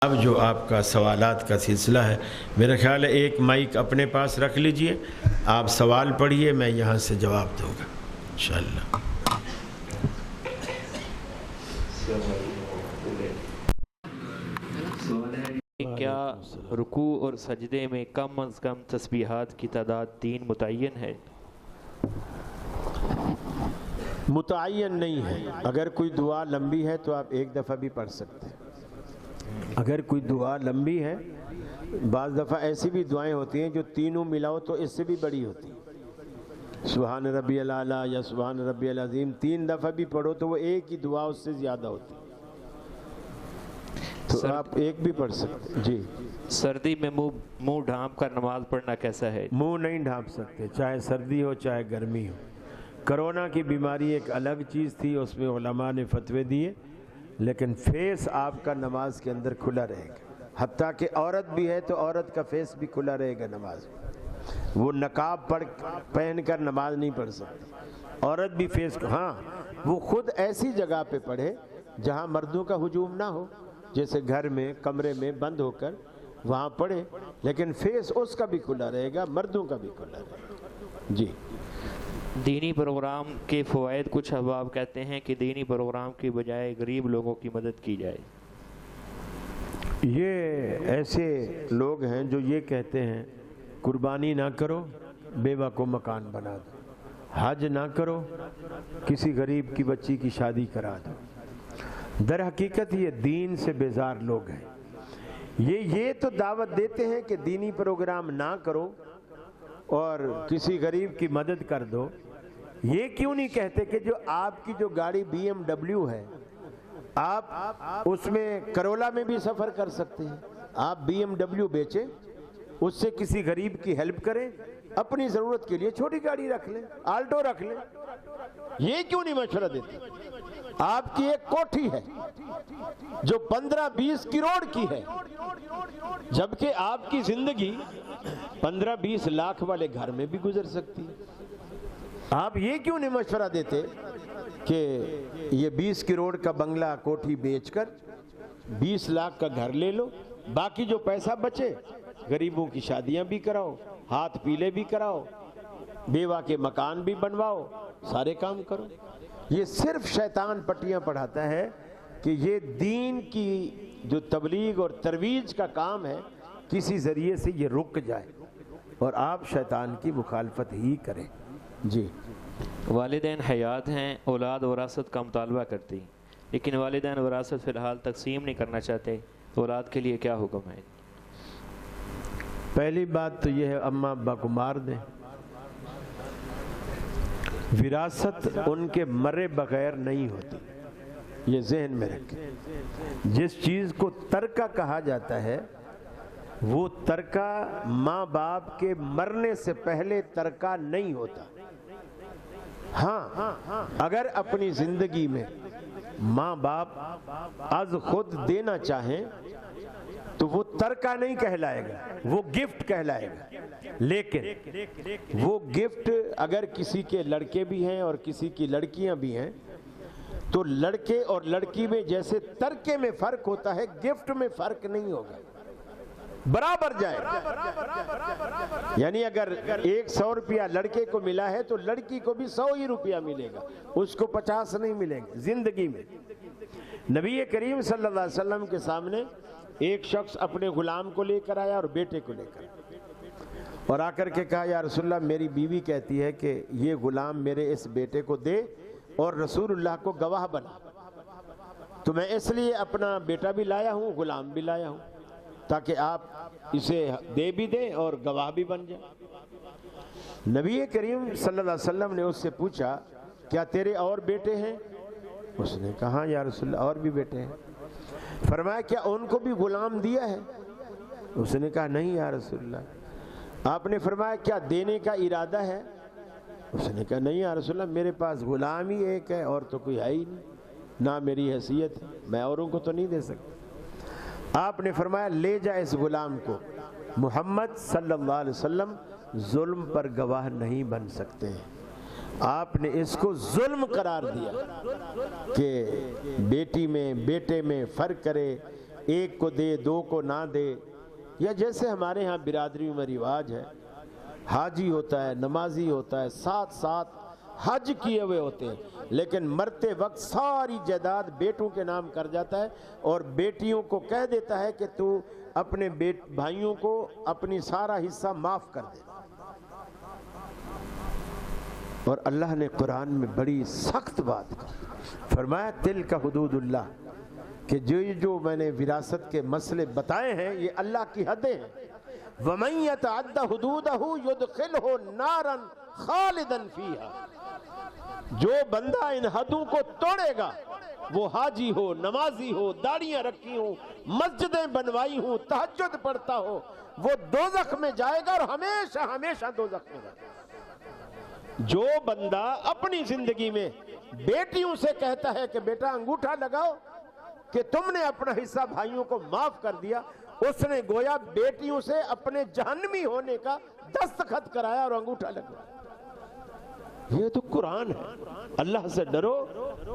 اب جو آپ کا سوالات کا سلسلہ ہے، میرا خیال ہے ایک مائک اپنے پاس رکھ لیجئے، آپ سوال پڑھیے، میں یہاں سے جواب دوں گا انشاءاللہ۔ کیا رکوع اور سجدے میں کم از کم تسبیحات کی تعداد 3 متعین ہے؟ متعین نہیں ہے، اگر کوئی دعا لمبی ہے تو آپ ایک دفعہ بھی پڑھ سکتے ہیں۔ اگر کوئی دعا لمبی ہے، بعض دفعہ ایسی بھی دعائیں ہوتی ہیں جو تینوں ملاؤ تو اس سے بھی بڑی ہوتی ہیں، سبحان ربی الاعلیٰ یا سبحان ربی العظیم 3 دفعہ بھی پڑھو تو وہ ایک ہی دعا اس سے زیادہ ہوتی ہے، تو آپ ایک بھی پڑھ سکتے ہیں۔ جی، سردی میں منہ ڈھانپ کر نماز پڑھنا کیسا ہے؟ منہ نہیں ڈھانپ سکتے، چاہے سردی ہو چاہے گرمی ہو۔ کرونا کی بیماری ایک الگ چیز تھی، اس میں علماء نے فتوے دیے، لیکن فیس آپ کا نماز کے اندر کھلا رہے گا، حتیٰ کہ عورت بھی ہے تو عورت کا فیس بھی کھلا رہے گا نماز میں۔ وہ نقاب پہن کر نماز نہیں پڑھ سکتی، عورت بھی فیس ہاں وہ خود ایسی جگہ پہ پڑھے جہاں مردوں کا ہجوم نہ ہو، جیسے گھر میں کمرے میں بند ہو کر وہاں پڑھے، لیکن فیس اس کا بھی کھلا رہے گا، مردوں کا بھی کھلا رہے گا۔ جی، دینی پروگرام کے فوائد۔ کچھ احباب کہتے ہیں کہ دینی پروگرام کی بجائے غریب لوگوں کی مدد کی جائے۔ یہ ایسے لوگ ہیں جو یہ کہتے ہیں قربانی نہ کرو، بیوہ کو مکان بنا دو، حج نہ کرو، کسی غریب کی بچی کی شادی کرا دو۔ در حقیقت یہ دین سے بیزار لوگ ہیں، یہ تو دعوت دیتے ہیں کہ دینی پروگرام نہ کرو اور کسی غریب کی مدد کر دو۔ یہ کیوں نہیں کہتے کہ جو آپ کی جو گاڑی BMW ہے، آپ اس میں کرولا میں بھی سفر کر سکتے ہیں، آپ BMW بیچیں، اس سے کسی غریب کی ہیلپ کریں، اپنی ضرورت کے لیے چھوٹی گاڑی رکھ لیں، آلٹو رکھ لیں۔ یہ کیوں نہیں مشورہ دیتے؟ آپ کی ایک کوٹھی ہے جو 15-20 کروڑ کی ہے، جبکہ آپ کی زندگی 15-20 لاکھ والے گھر میں بھی گزر سکتی ہے۔ آپ یہ کیوں نہیں مشورہ دیتے کہ یہ 20 کروڑ کا بنگلہ کوٹھی بیچ کر 20 لاکھ کا گھر لے لو، باقی جو پیسہ بچے غریبوں کی شادیاں بھی کراؤ، ہاتھ پیلے بھی کراؤ، بیوہ کے مکان بھی بنواؤ، سارے کام کرو۔ یہ صرف شیطان پٹیاں پڑھاتا ہے کہ یہ دین کی جو تبلیغ اور ترویج کا کام ہے کسی ذریعے سے یہ رک جائے اور آپ شیطان کی مخالفت ہی کریں۔ جی، والدین حیات ہیں، اولاد وراثت کا مطالبہ کرتی، لیکن والدین وراثت فی الحال تقسیم نہیں کرنا چاہتے، اولاد کے لیے کیا حکم ہے؟ پہلی بات تو یہ ہے اماں ابا کو مار دیں، وراثت ان کے مرے بغیر نہیں ہوتی، یہ ذہن میں رکھیں۔ جس چیز کو ترکہ کہا جاتا ہے وہ ترکہ ماں باپ کے مرنے سے پہلے ترکہ نہیں ہوتا۔ ہاں، اگر اپنی زندگی میں ماں باپ از خود دینا چاہیں تو وہ ترکہ نہیں کہلائے گا، وہ گفٹ کہلائے گا، لیکن وہ گفٹ اگر کسی کے لڑکے بھی ہیں اور کسی کی لڑکیاں بھی ہیں تو لڑکے اور لڑکی میں جیسے ترکے میں فرق ہوتا ہے، گفٹ میں فرق نہیں ہوگا، برابر جائے گا۔ یعنی اگر 100 روپیہ لڑکے کو ملا ہے تو لڑکی کو بھی 100 ہی روپیہ ملے گا، اس کو 50 نہیں ملیں گے زندگی میں۔ نبی کریم صلی اللہ علیہ وسلم کے سامنے ایک شخص اپنے غلام کو لے کر آیا اور بیٹے کو لے کر، اور آ کر کے کہا یا رسول اللہ میری بیوی کہتی ہے کہ یہ غلام میرے اس بیٹے کو دے اور رسول اللہ کو گواہ بنا، تو میں اس لیے اپنا بیٹا بھی لایا ہوں، غلام بھی لایا ہوں، تاکہ آپ اسے دے بھی دیں اور گواہ بھی بن جائے۔ نبی کریم صلی اللہ علیہ وسلم نے اس سے پوچھا کیا تیرے اور بیٹے ہیں؟ اس نے کہا یا رسول اللہ اور بھی بیٹے ہیں۔ فرمایا کیا ان کو بھی غلام دیا ہے؟ اس نے کہا نہیں یا رسول اللہ۔ آپ نے فرمایا کیا دینے کا ارادہ ہے؟ اس نے کہا نہیں یا رسول اللہ، میرے پاس غلام ہی ایک ہے اور تو کوئی ہے ہی نہیں، نہ میری حیثیت ہے، میں اوروں کو تو نہیں دے سکتا۔ آپ نے فرمایا لے جا اس غلام کو، محمد صلی اللہ علیہ وسلم ظلم پر گواہ نہیں بن سکتے ہیں۔ آپ نے اس کو ظلم قرار دیا کہ بیٹی میں بیٹے میں فرق کرے، ایک کو دے دو کو نہ دے، یا جیسے ہمارے ہاں برادری میں رواج ہے، حاجی ہوتا ہے، نمازی ہوتا ہے، ساتھ ساتھ حج کیے ہوئے ہوتے ہیں، لیکن مرتے وقت ساری جائیداد بیٹوں کے نام کر جاتا ہے اور بیٹیوں کو کہہ دیتا ہے کہ تو اپنے بھائیوں کو اپنی سارا حصہ معاف کر دے. اور اللہ نے قرآن میں بڑی سخت بات فرمایا، تلک حدود اللہ، کہ جو میں نے وراثت کے مسئلے بتائے ہیں یہ اللہ کی حدیں ہیں. وَمَن يَتَعَدَّ حُدُودَهُ يُدْخِلْهُ نَارًا خَالِدًا فِيهَا، جو بندہ ان حدوں کو توڑے گا، وہ حاجی ہو، نمازی ہو، داڑیاں رکھی ہوں، مسجدیں بنوائی ہوں، تہجد پڑھتا ہو، وہ دوزخ میں جائے گا اور ہمیشہ ہمیشہ دوزخ میں جائے گا. جو بندہ اپنی زندگی میں بیٹیوں سے کہتا ہے کہ بیٹا انگوٹھا لگاؤ کہ تم نے اپنا حصہ بھائیوں کو معاف کر دیا، اس نے گویا بیٹیوں سے اپنے جہنمی ہونے کا دستخط کرایا اور انگوٹھا لگایا. یہ تو قرآن ہے. اللہ سے ڈرو،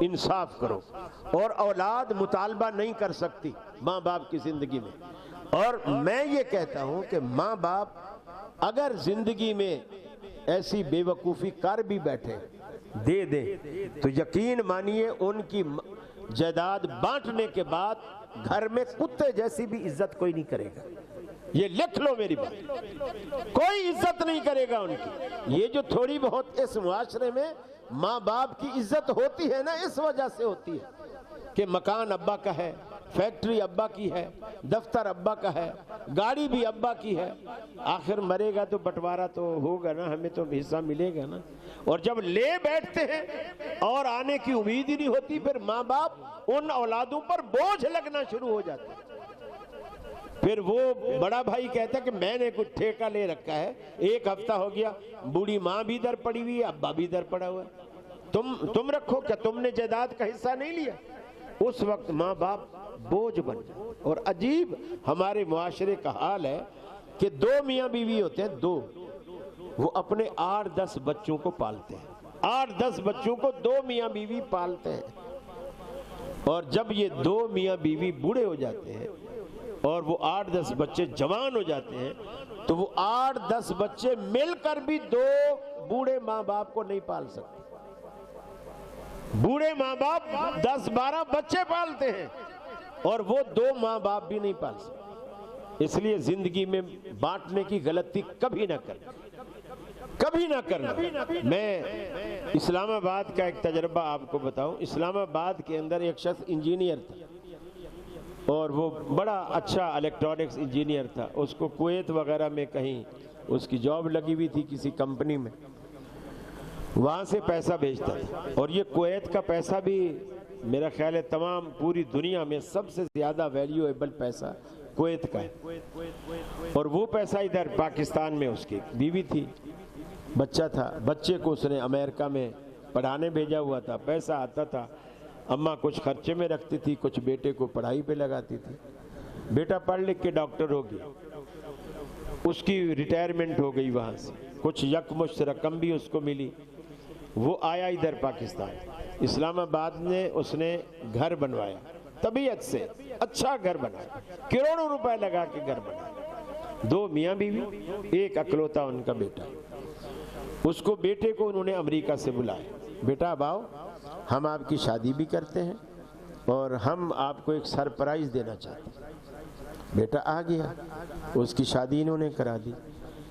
انصاف کرو. اور اولاد مطالبہ نہیں کر سکتی ماں باپ کی زندگی میں. اور میں یہ کہتا ہوں کہ ماں باپ اگر زندگی میں ایسی بے وقوفی کر بھی بیٹھے دے دیں تو یقین مانیے ان کی جائیداد بانٹنے کے بعد گھر میں کتے جیسی بھی عزت کوئی نہیں کرے گا. یہ لکھ لو میری بات، کوئی عزت نہیں کرے گا ان کی. یہ جو تھوڑی بہت اس معاشرے میں ماں باپ کی عزت ہوتی ہے نا، اس وجہ سے ہوتی ہے کہ مکان ابا کا ہے، فیکٹری ابا کی ہے، دفتر ابا کا ہے، گاڑی بھی ابا کی ہے. آخر مرے گا تو بٹوارا تو ہوگا نا، ہمیں تو حصہ ملے گا نا. اور جب لے بیٹھتے ہیں اور آنے کی امید ہی نہیں ہوتی، پھر ماں باپ ان اولادوں پر بوجھ لگنا شروع ہو جاتا ہے. پھر وہ بڑا بھائی کہتا ہے کہ میں نے کچھ ٹھیکہ لے رکھا ہے، ایک ہفتہ ہو گیا، بوڑھی ماں بھی در پڑی ہوئی ہے، ابا بھی در پڑا ہوا ہے، تم رکھو، کیا تم نے جائیداد کا حصہ نہیں لیا؟ اس وقت ماں باپ بوجھ بن جائے. اور عجیب ہمارے معاشرے کا حال ہے کہ دو میاں بیوی ہوتے ہیں، دو، وہ اپنے 8-10 بچوں کو پالتے ہیں. 8-10 بچوں کو دو میاں بیوی پالتے ہیں. اور جب یہ دو میاں بیوی بوڑھے ہو جاتے ہیں اور وہ 8-10 بچے جوان ہو جاتے ہیں تو وہ 8-10 بچے مل کر بھی دو بوڑھے ماں باپ کو نہیں پال سکتے. بوڑھے ماں باپ 10-12 بچے پالتے ہیں اور وہ دو ماں باپ بھی نہیں پال سکتے. اس لیے زندگی میں بانٹنے کی غلطی کبھی نہ کرنا، کبھی نہ کرنا. میں اسلام آباد کا ایک تجربہ آپ کو بتاؤں. اسلام آباد کے اندر ایک شخص انجینئر تھا اور وہ بڑا اچھا الیکٹرانکس انجینئر تھا. اس کو کویت وغیرہ میں کہیں اس کی جاب لگی ہوئی تھی کسی کمپنی میں، وہاں سے پیسہ بھیجتا تھا. اور یہ کویت کا پیسہ بھی میرا خیال ہے تمام پوری دنیا میں سب سے زیادہ ویلیویبل پیسہ کویت کا ہے. اور وہ پیسہ ادھر پاکستان میں اس کی بیوی تھی، بچہ تھا، بچے کو اس نے امریکہ میں پڑھانے بھیجا ہوا تھا. پیسہ آتا تھا، اماں کچھ خرچے میں رکھتی تھی، کچھ بیٹے کو پڑھائی پہ لگاتی تھی. بیٹا پڑھ لکھ کے ڈاکٹر ہو گیا، اس کی ریٹائرمنٹ ہو گئی وہاں سے، کچھ یکمشت رقم بھی اس کو ملی. وہ آیا ادھر پاکستان، اسلام آباد میں اس نے گھر بنوایا، طبیعت سے اچھا گھر بنایا، کروڑوں روپے لگا کے گھر بنایا. دو میاں بیوی، ایک اکلوتا ان کا بیٹا. اس کو بیٹے کو انہوں نے امریکہ سے بلایا، بیٹا اب آؤ، ہم آپ کی شادی بھی کرتے ہیں اور ہم آپ کو ایک سرپرائز دینا چاہتے ہیں. بیٹا آ گیا، اس کی شادی انہوں نے کرا دی.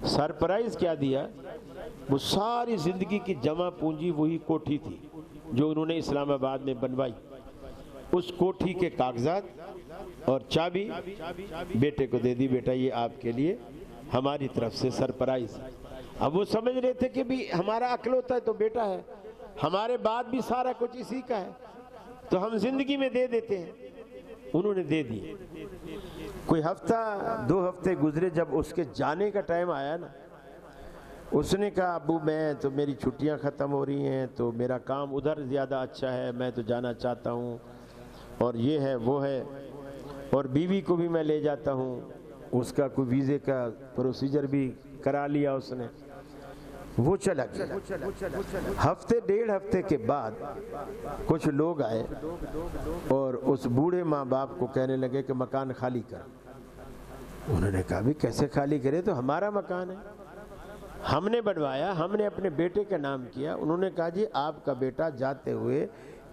سرپرائز کیا دیا؟ وہ ساری زندگی کی جمع پونجی وہی کوٹھی تھی جو انہوں نے اسلام آباد میں بنوائی. اس کوٹھی کے کاغذات اور چابی بیٹے کو دے دی، بیٹا یہ آپ کے لیے ہماری طرف سے سرپرائز. اب وہ سمجھ رہے تھے کہ بھی ہمارا اکلوتا ہے تو بیٹا ہے، ہمارے بعد بھی سارا کچھ اسی کا ہے تو ہم زندگی میں دے دیتے ہیں. انہوں نے دے دی. کوئی ہفتہ 2 ہفتے گزرے، جب اس کے جانے کا ٹائم آیا نا، اس نے کہا ابو میں تو میری چھٹیاں ختم ہو رہی ہیں تو میرا کام ادھر زیادہ اچھا ہے، میں تو جانا چاہتا ہوں اور یہ ہے وہ ہے، اور بیوی کو بھی میں لے جاتا ہوں. اس کا کوئی ویزے کا پروسیجر بھی کرا لیا اس نے. وہ چلا گیا۔ ہفتے ڈیڑھ ہفتے کے بعد کچھ لوگ آئے اور اس بوڑھے ماں باپ کو کہنے لگے کہ مکان خالی کر۔ انہوں نے کہا بھی کیسے خالی کرے، تو ہمارا مکان ہے، ہم نے بنوایا، ہم نے اپنے بیٹے کا نام کیا۔ انہوں نے کہا جی آپ کا بیٹا جاتے ہوئے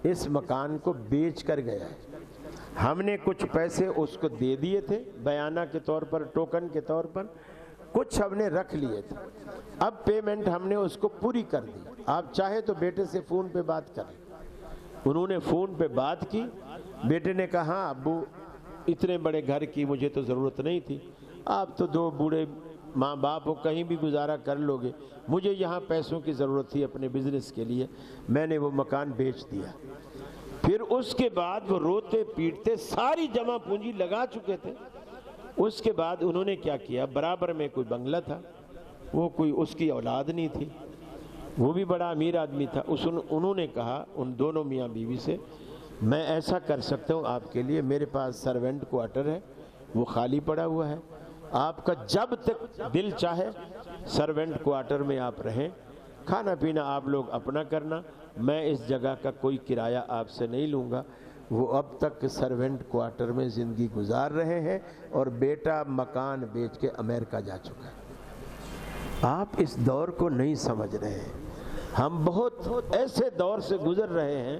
اس مکان کو بیچ کر گیا ہے، ہم نے کچھ پیسے اس کو دے دیے تھے بیانہ کے طور پر، ٹوکن کے طور پر، کچھ ہم نے رکھ لیے تھے، اب پیمنٹ ہم نے اس کو پوری کر دی، آپ چاہے تو بیٹے سے فون پہ بات کریں۔ انہوں نے فون پہ بات کی، بیٹے نے کہا ہاں ابو اتنے بڑے گھر کی مجھے تو ضرورت نہیں تھی، آپ تو دو بوڑھے ماں باپ ہو، کہیں بھی گزارا کر لو گے، مجھے یہاں پیسوں کی ضرورت تھی اپنے بزنس کے لیے، میں نے وہ مکان بیچ دیا۔ پھر اس کے بعد وہ روتے پیٹتے ساری جمع پونجی لگا چکے تھے۔ اس کے بعد انہوں نے کیا کیا، برابر میں کوئی بنگلہ تھا، وہ کوئی اس کی اولاد نہیں تھی، وہ بھی بڑا امیر آدمی تھا، انہوں نے کہا ان دونوں میاں بیوی سے میں ایسا کر سکتا ہوں آپ کے لیے، میرے پاس سرونٹ کوارٹر ہے وہ خالی پڑا ہوا ہے، آپ کا جب تک دل چاہے سرونٹ کوارٹر میں آپ رہیں، کھانا پینا آپ لوگ اپنا کرنا، میں اس جگہ کا کوئی کرایہ آپ سے نہیں لوں گا۔ وہ اب تک سرونٹ کوارٹر میں زندگی گزار رہے ہیں اور بیٹا مکان بیچ کے امریکہ جا چکا ہے۔ آپ اس دور کو نہیں سمجھ رہے ہیں، ہم بہت ایسے دور سے گزر رہے ہیں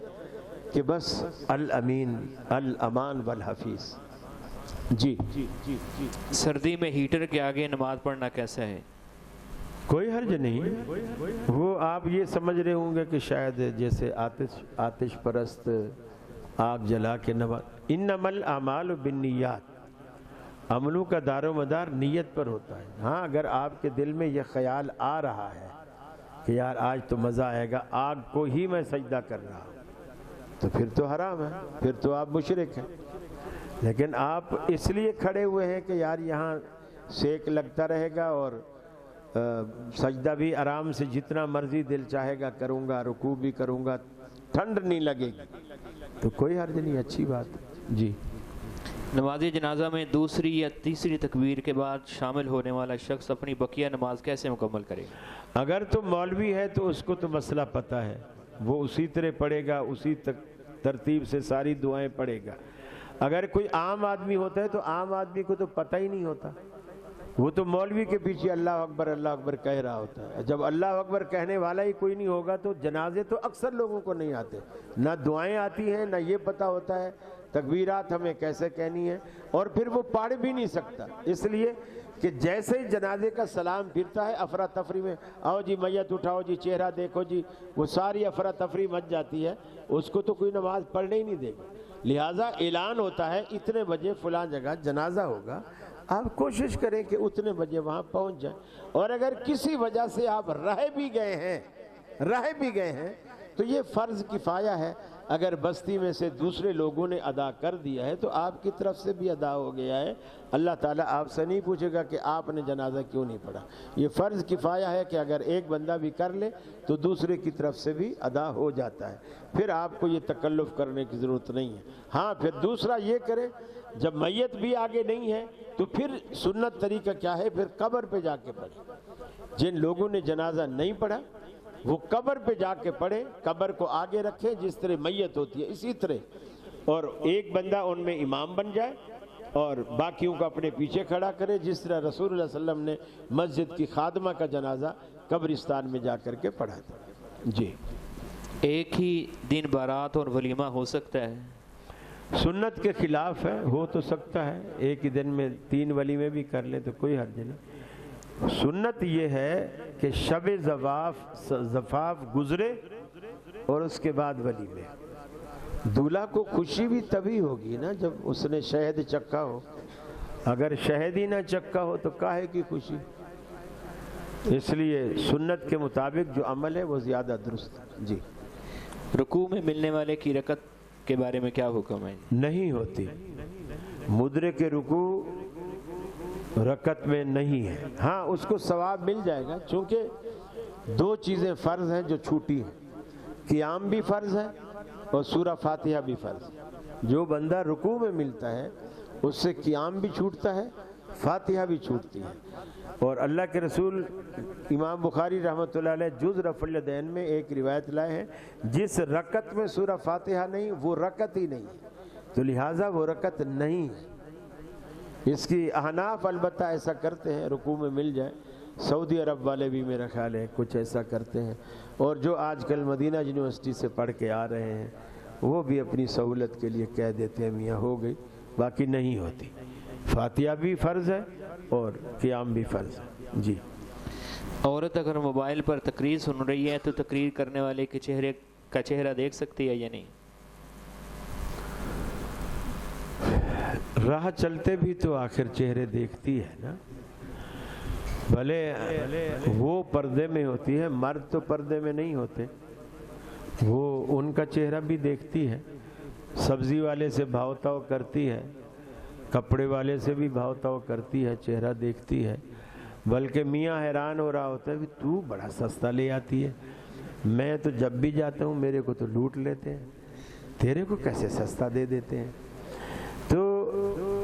کہ بس الامین الامان والحفیظ۔ جی سردی میں ہیٹر کے آگے نماز پڑھنا کیسا ہے؟ کوئی حرج نہیں، وہ آپ یہ سمجھ رہے ہوں گے کہ شاید جیسے آتش پرست آگ جلا کے نماز، انما الاعمال بالنیات، عملوں کا دار و مدار نیت پر ہوتا ہے۔ ہاں اگر آپ کے دل میں یہ خیال آ رہا ہے کہ یار آج تو مزہ آئے گا، آگ کو ہی میں سجدہ کر رہا ہوں، تو پھر تو حرام ہے، پھر تو آپ مشرک ہیں۔ لیکن آپ اس لیے کھڑے ہوئے ہیں کہ یار یہاں سیک لگتا رہے گا اور سجدہ بھی آرام سے جتنا مرضی دل چاہے گا کروں گا، رکوع بھی کروں گا، ٹھنڈ نہیں لگے گی، تو کوئی حرج نہیں، اچھی بات۔ جی نماز جنازہ میں دوسری یا تیسری تکبیر کے بعد شامل ہونے والا شخص اپنی بقیہ نماز کیسے مکمل کرے گا؟ اگر تو مولوی ہے تو اس کو تو مسئلہ پتہ ہے، وہ اسی طرح پڑھے گا، اسی ترتیب سے ساری دعائیں پڑھے گا۔ اگر کوئی عام آدمی ہوتا ہے تو عام آدمی کو تو پتہ ہی نہیں ہوتا، وہ تو مولوی کے پیچھے اللہ اکبر کہہ رہا ہوتا ہے۔ جب اللہ اکبر کہنے والا ہی کوئی نہیں ہوگا تو جنازے تو اکثر لوگوں کو نہیں آتے، نہ دعائیں آتی ہیں، نہ یہ پتہ ہوتا ہے تکبیرات ہمیں کیسے کہنی ہے، اور پھر وہ پڑھ بھی نہیں سکتا، اس لیے کہ جیسے ہی جنازے کا سلام پھرتا ہے افراتفری میں آؤ جی میت اٹھاؤ جی چہرہ دیکھو جی، وہ ساری افراتفری مچ جاتی ہے، اس کو تو کوئی نماز پڑھنے ہی نہیں دے گا۔ لہٰذا اعلان ہوتا ہے اتنے بجے فلاں جگہ جنازہ ہوگا، آپ کوشش کریں کہ اتنے بجے وہاں پہنچ جائیں، اور اگر کسی وجہ سے آپ رہ بھی گئے ہیں تو یہ فرض کفایہ ہے، اگر بستی میں سے دوسرے لوگوں نے ادا کر دیا ہے تو آپ کی طرف سے بھی ادا ہو گیا ہے، اللہ تعالیٰ آپ سے نہیں پوچھے گا کہ آپ نے جنازہ کیوں نہیں پڑھا۔ یہ فرض کفایہ ہے کہ اگر ایک بندہ بھی کر لے تو دوسرے کی طرف سے بھی ادا ہو جاتا ہے، پھر آپ کو یہ تکلف کرنے کی ضرورت نہیں ہے۔ ہاں پھر دوسرا یہ کرے، جب میت بھی آگے نہیں ہے تو پھر سنت طریقہ کیا ہے، پھر قبر پہ جا کے پڑھے۔ جن لوگوں نے جنازہ نہیں پڑھا وہ قبر پہ جا کے پڑھے، قبر کو آگے رکھیں، جس طرح میت ہوتی ہے اسی طرح، اور ایک بندہ ان میں امام بن جائے اور باقیوں کو اپنے پیچھے کھڑا کرے، جس طرح رسول اللہ صلی اللہ علیہ وسلم نے مسجد کی خادمہ کا جنازہ قبرستان میں جا کر کے پڑھا تھا۔ جی ایک ہی دن بارات اور ولیمہ ہو سکتا ہے؟ سنت کے خلاف ہے، ہو تو سکتا ہے، ایک ہی دن میں 3 ولیمے بھی کر لیں تو کوئی حرج نہیں۔ سنت یہ ہے کہ شب زفاف گزرے اور اس کے بعد ولیمے۔ دولہا کو خوشی بھی تبھی ہوگی نا جب اس نے شہد چکھا ہو، اگر شہد ہی نہ چکھا ہو تو کاہے کی خوشی؟ اس لیے سنت کے مطابق جو عمل ہے وہ زیادہ درست ہے۔ جی رکوع میں ملنے والے کی رکعت کے بارے میں کیا حکم ہے؟ نہیں ہوتی، مدرک رکوع رکعت میں نہیں ہے، ہاں اس کو ثواب مل جائے گا، چونکہ 2 چیزیں فرض ہیں جو چھوٹی ہیں، قیام بھی فرض ہے اور سورہ فاتحہ بھی فرض ہے۔ جو بندہ رکوع میں ملتا ہے اس سے قیام بھی چھوٹتا ہے، فاتحہ بھی چھوٹتی ہے۔ اور اللہ کے رسول امام بخاری رحمۃ اللہ علیہ جز رفع الیدین میں ایک روایت لائے ہیں، جس رکعت میں سورہ فاتحہ نہیں وہ رکعت ہی نہیں، تو لہٰذا وہ رکعت نہیں ہے۔ اس کی احناف البتہ ایسا کرتے ہیں، رکوع میں مل جائے، سعودی عرب والے بھی میرا خیال ہے کچھ ایسا کرتے ہیں، اور جو آج کل مدینہ یونیورسٹی سے پڑھ کے آ رہے ہیں وہ بھی اپنی سہولت کے لیے کہہ دیتے ہیں میاں ہو گئی، باقی نہیں ہوتی۔ فاتحہ بھی فرض ہے اور قیام بھی فرض ہے۔ جی، عورت اگر موبائل پر تقریر سن رہی ہے تو تقریر کرنے والے کے چہرے کا چہرہ دیکھ سکتی ہے یا نہیں؟ راہ چلتے بھی تو آخر چہرے دیکھتی ہے نا، بھلے وہ پردے میں ہوتی ہے، مرد تو پردے میں نہیں ہوتے، وہ ان کا چہرہ بھی دیکھتی ہے، سبزی والے سے بھاؤ تاؤ کرتی ہے، کپڑے والے سے بھی بھاؤ تاؤ کرتی ہے، چہرہ دیکھتی ہے، بلکہ میاں حیران ہو رہا ہوتا ہے کہ تو بڑا سستا لے آتی ہے، میں تو جب بھی جاتا ہوں میرے کو تو لوٹ لیتے ہیں، تیرے کو کیسے سستا دے دیتے ہیں۔ تو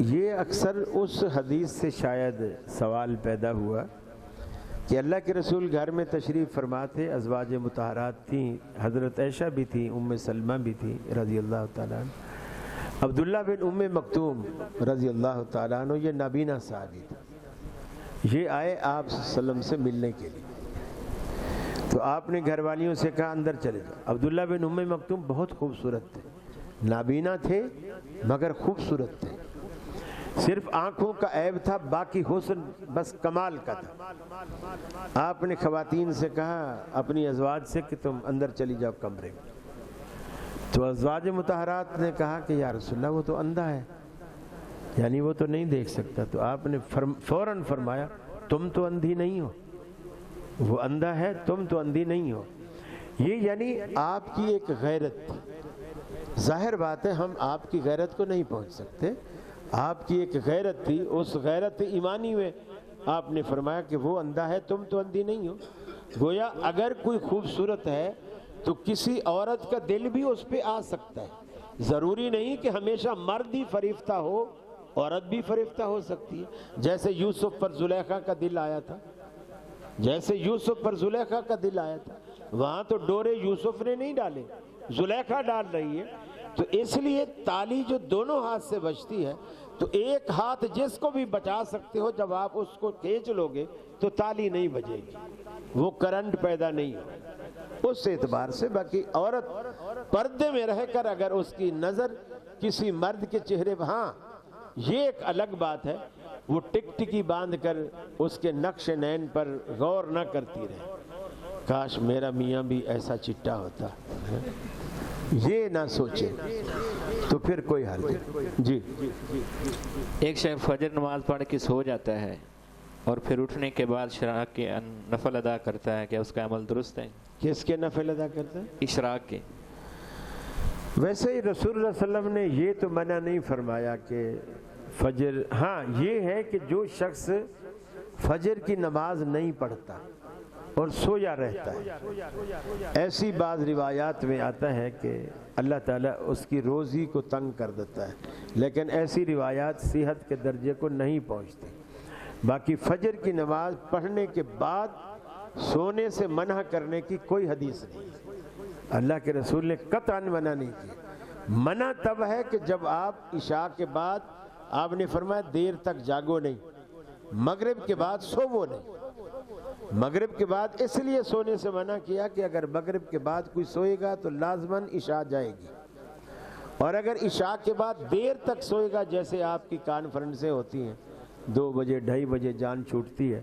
یہ اکثر اس حدیث سے شاید سوال پیدا ہوا کہ اللہ کے رسول گھر میں تشریف فرما تھے، ازواج مطہرات تھیں، حضرت عائشہ بھی تھیں، ام سلمہ بھی تھیں رضی اللہ تعالیٰ عنہ، عبداللہ بن ام مکتوم رضی اللہ تعالیٰ عنہ یہ نابینا صحابی تھے، یہ آئے آپ صلی اللہ علیہ وسلم سے ملنے کے لیے، تو آپ نے گھر والیوں سے کہا اندر چلے جاؤ۔ عبداللہ بن ام مکتوم بہت خوبصورت تھے، نابینا تھے مگر خوبصورت تھے، صرف آنکھوں کا عیب تھا، باقی حسن بس کمال کا تھا۔ آپ نے خواتین سے کہا اپنی ازواج سے کہ تم اندر چلی جاؤ کمرے میں، تو ازواج مطہرات نے کہا کہ یا رسول اللہ وہ تو اندھا ہے، یعنی وہ تو نہیں دیکھ سکتا، تو آپ نے فوراً فرمایا تم تو اندھی نہیں ہو، وہ اندھا ہے تم تو اندھی نہیں ہو۔ یہ یعنی آپ کی ایک غیرت تھی، ظاہر بات ہے ہم آپ کی غیرت کو نہیں پہنچ سکتے، آپ کی ایک غیرت تھی، اس غیرت ایمانی میں آپ نے فرمایا کہ وہ اندھا ہے تم تو اندھی نہیں ہو۔ گویا اگر کوئی خوبصورت ہے تو کسی عورت کا دل بھی اس پہ آ سکتا ہے، ضروری نہیں کہ ہمیشہ مرد ہی فریفتہ ہو، عورت بھی فریفتہ ہو سکتی ہے، جیسے یوسف پر زلیخا کا دل آیا تھا، جیسے یوسف پر زلیخا کا دل آیا تھا، وہاں تو ڈورے یوسف نے نہیں ڈالے، زلیخا ڈال رہی ہے، تو اس لیے تالی جو دونوں ہاتھ سے بجتی ہے تو ایک ہاتھ جس کو بھی بچا سکتے ہو، جب آپ اس کو کھینچ لو گے تو تالی نہیں بجے گی، وہ کرنٹ پیدا نہیں ہو اس اعتبار سے۔ باقی عورت پردے میں رہ کر اگر اس کی نظر کسی مرد کے چہرے پر، ہاں یہ ایک الگ بات ہے، وہ ٹک ٹکی باندھ کر اس کے نقش نین پر غور نہ کرتی رہے، کاش میرا میاں بھی ایسا چٹا ہوتا، یہ نہ سوچے تو پھر کوئی حل نہیں۔ جی، ایک شخص فجر نماز پڑھ کے سو جاتا ہے اور پھر اٹھنے کے بعد اشراق کے نفل ادا کرتا ہے، کیا اس کا عمل درست ہے؟ کس کے نفل ادا کرتا ہے؟ اشراق کے۔ ویسے ہی رسول اللہ صلی اللہ علیہ وسلم نے یہ تو منع نہیں فرمایا کہ فجر، ہاں یہ ہے کہ جو شخص فجر کی نماز نہیں پڑھتا اور سویا رہتا ہے، ایسی بعض روایات میں آتا ہے کہ اللہ تعالیٰ اس کی روزی کو تنگ کر دیتا ہے، لیکن ایسی روایات صحت کے درجے کو نہیں پہنچتی۔ باقی فجر کی نماز پڑھنے کے بعد سونے سے منع کرنے کی کوئی حدیث نہیں، اللہ کے رسول نے قطعاً منع نہیں کی۔ منع تب ہے کہ جب آپ عشاء کے بعد، آپ نے فرمایا دیر تک جاگو نہیں، مغرب کے بعد سوو نہیں۔ مغرب کے بعد اس لیے سونے سے منع کیا کہ اگر مغرب کے بعد کوئی سوئے گا تو لازماً عشاء جائے گی، اور اگر عشاء کے بعد دیر تک سوئے گا، جیسے آپ کی کانفرنسیں ہوتی ہیں 2 بجے 2:30 بجے جان چھوٹتی ہے،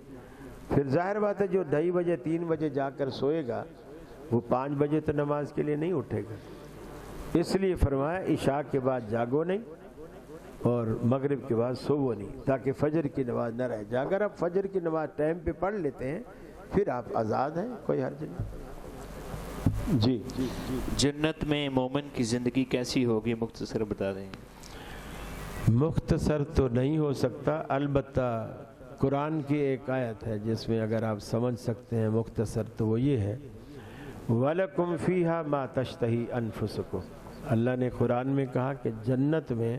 پھر ظاہر بات ہے جو 2:30 بجے 3 بجے جا کر سوئے گا وہ 5 بجے تو نماز کے لیے نہیں اٹھے گا، اس لیے فرمایا عشاء کے بعد جاگو نہیں اور مغرب کے بعد سوو نہیں، تاکہ فجر کی نماز نہ رہ جائے۔ اگر آپ فجر کی نماز ٹائم پہ پڑھ لیتے ہیں پھر آپ آزاد ہیں، کوئی حرج نہیں۔ جی، جنت میں مومن کی زندگی کیسی ہوگی، مختصر بتا دیں۔ مختصر تو نہیں ہو سکتا، البتہ قرآن کی ایک آیت ہے جس میں اگر آپ سمجھ سکتے ہیں مختصر تو وہ یہ ہے وَلَكُمْ فِيهَا مَا تَشْتَهِي أَنفُسُكُمْ، اللہ نے قرآن میں کہا کہ جنت میں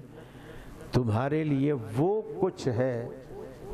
تمہارے لیے وہ کچھ ہے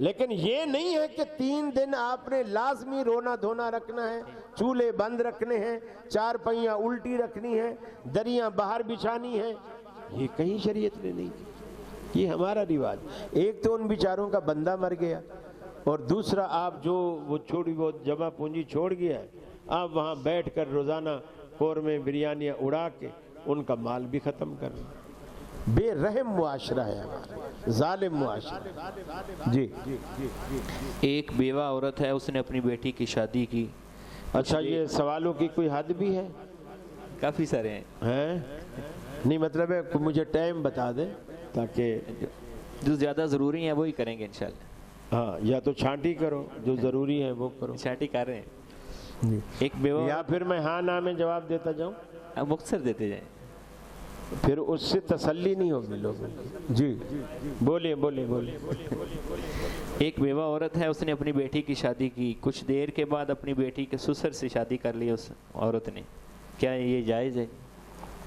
لیکن یہ نہیں ہے کہ 3 دن آپ نے لازمی رونا دھونا رکھنا ہے، چولہے بند رکھنے ہیں، 4 پہیاں الٹی رکھنی ہے، دریاں باہر بچھانی ہے، یہ کہیں شریعت نے نہیں کی، یہ ہمارا رواج۔ ایک تو ان بیچاروں کا بندہ مر گیا، اور دوسرا آپ جو وہ چھوڑی بہت جمع پونجی چھوڑ گیا ہے، آپ وہاں بیٹھ کر روزانہ قورمے بریانیاں اڑا کے ان کا مال بھی ختم کر رہے ہیں۔ بے رحم معاشرہ ہے ہمارا، ظالم معاشرہ۔ جی ایک بیوہ عورت ہے، اس نے اپنی بیٹی کی شادی کی۔ اچھا، یہ سوالوں کی کوئی حد بھی ہے؟ کافی سارے ہیں۔ نہیں، مطلب ہے مجھے ٹائم بتا دیں تاکہ جو زیادہ ضروری ہیں وہی کریں گے انشاءاللہ۔ ہاں، یا تو چھانٹی کرو، جو ضروری ہے وہ کرو، چھانٹی کر رہے ہیں۔ ایک بیوہ، یا پھر میں ہاں نا میں جواب دیتا جاؤں، مختصر دیتے جائیں، پھر اس سے تسلی نہیں ہوگی لوگوں کی۔ جی بولیں بولیں بولیں۔ ایک بیوہ عورت ہے، اس نے اپنی بیٹی کی شادی کی، کچھ دیر کے بعد اپنی بیٹی کے سسر سے شادی کر لی اس عورت نے، کیا یہ جائز ہے؟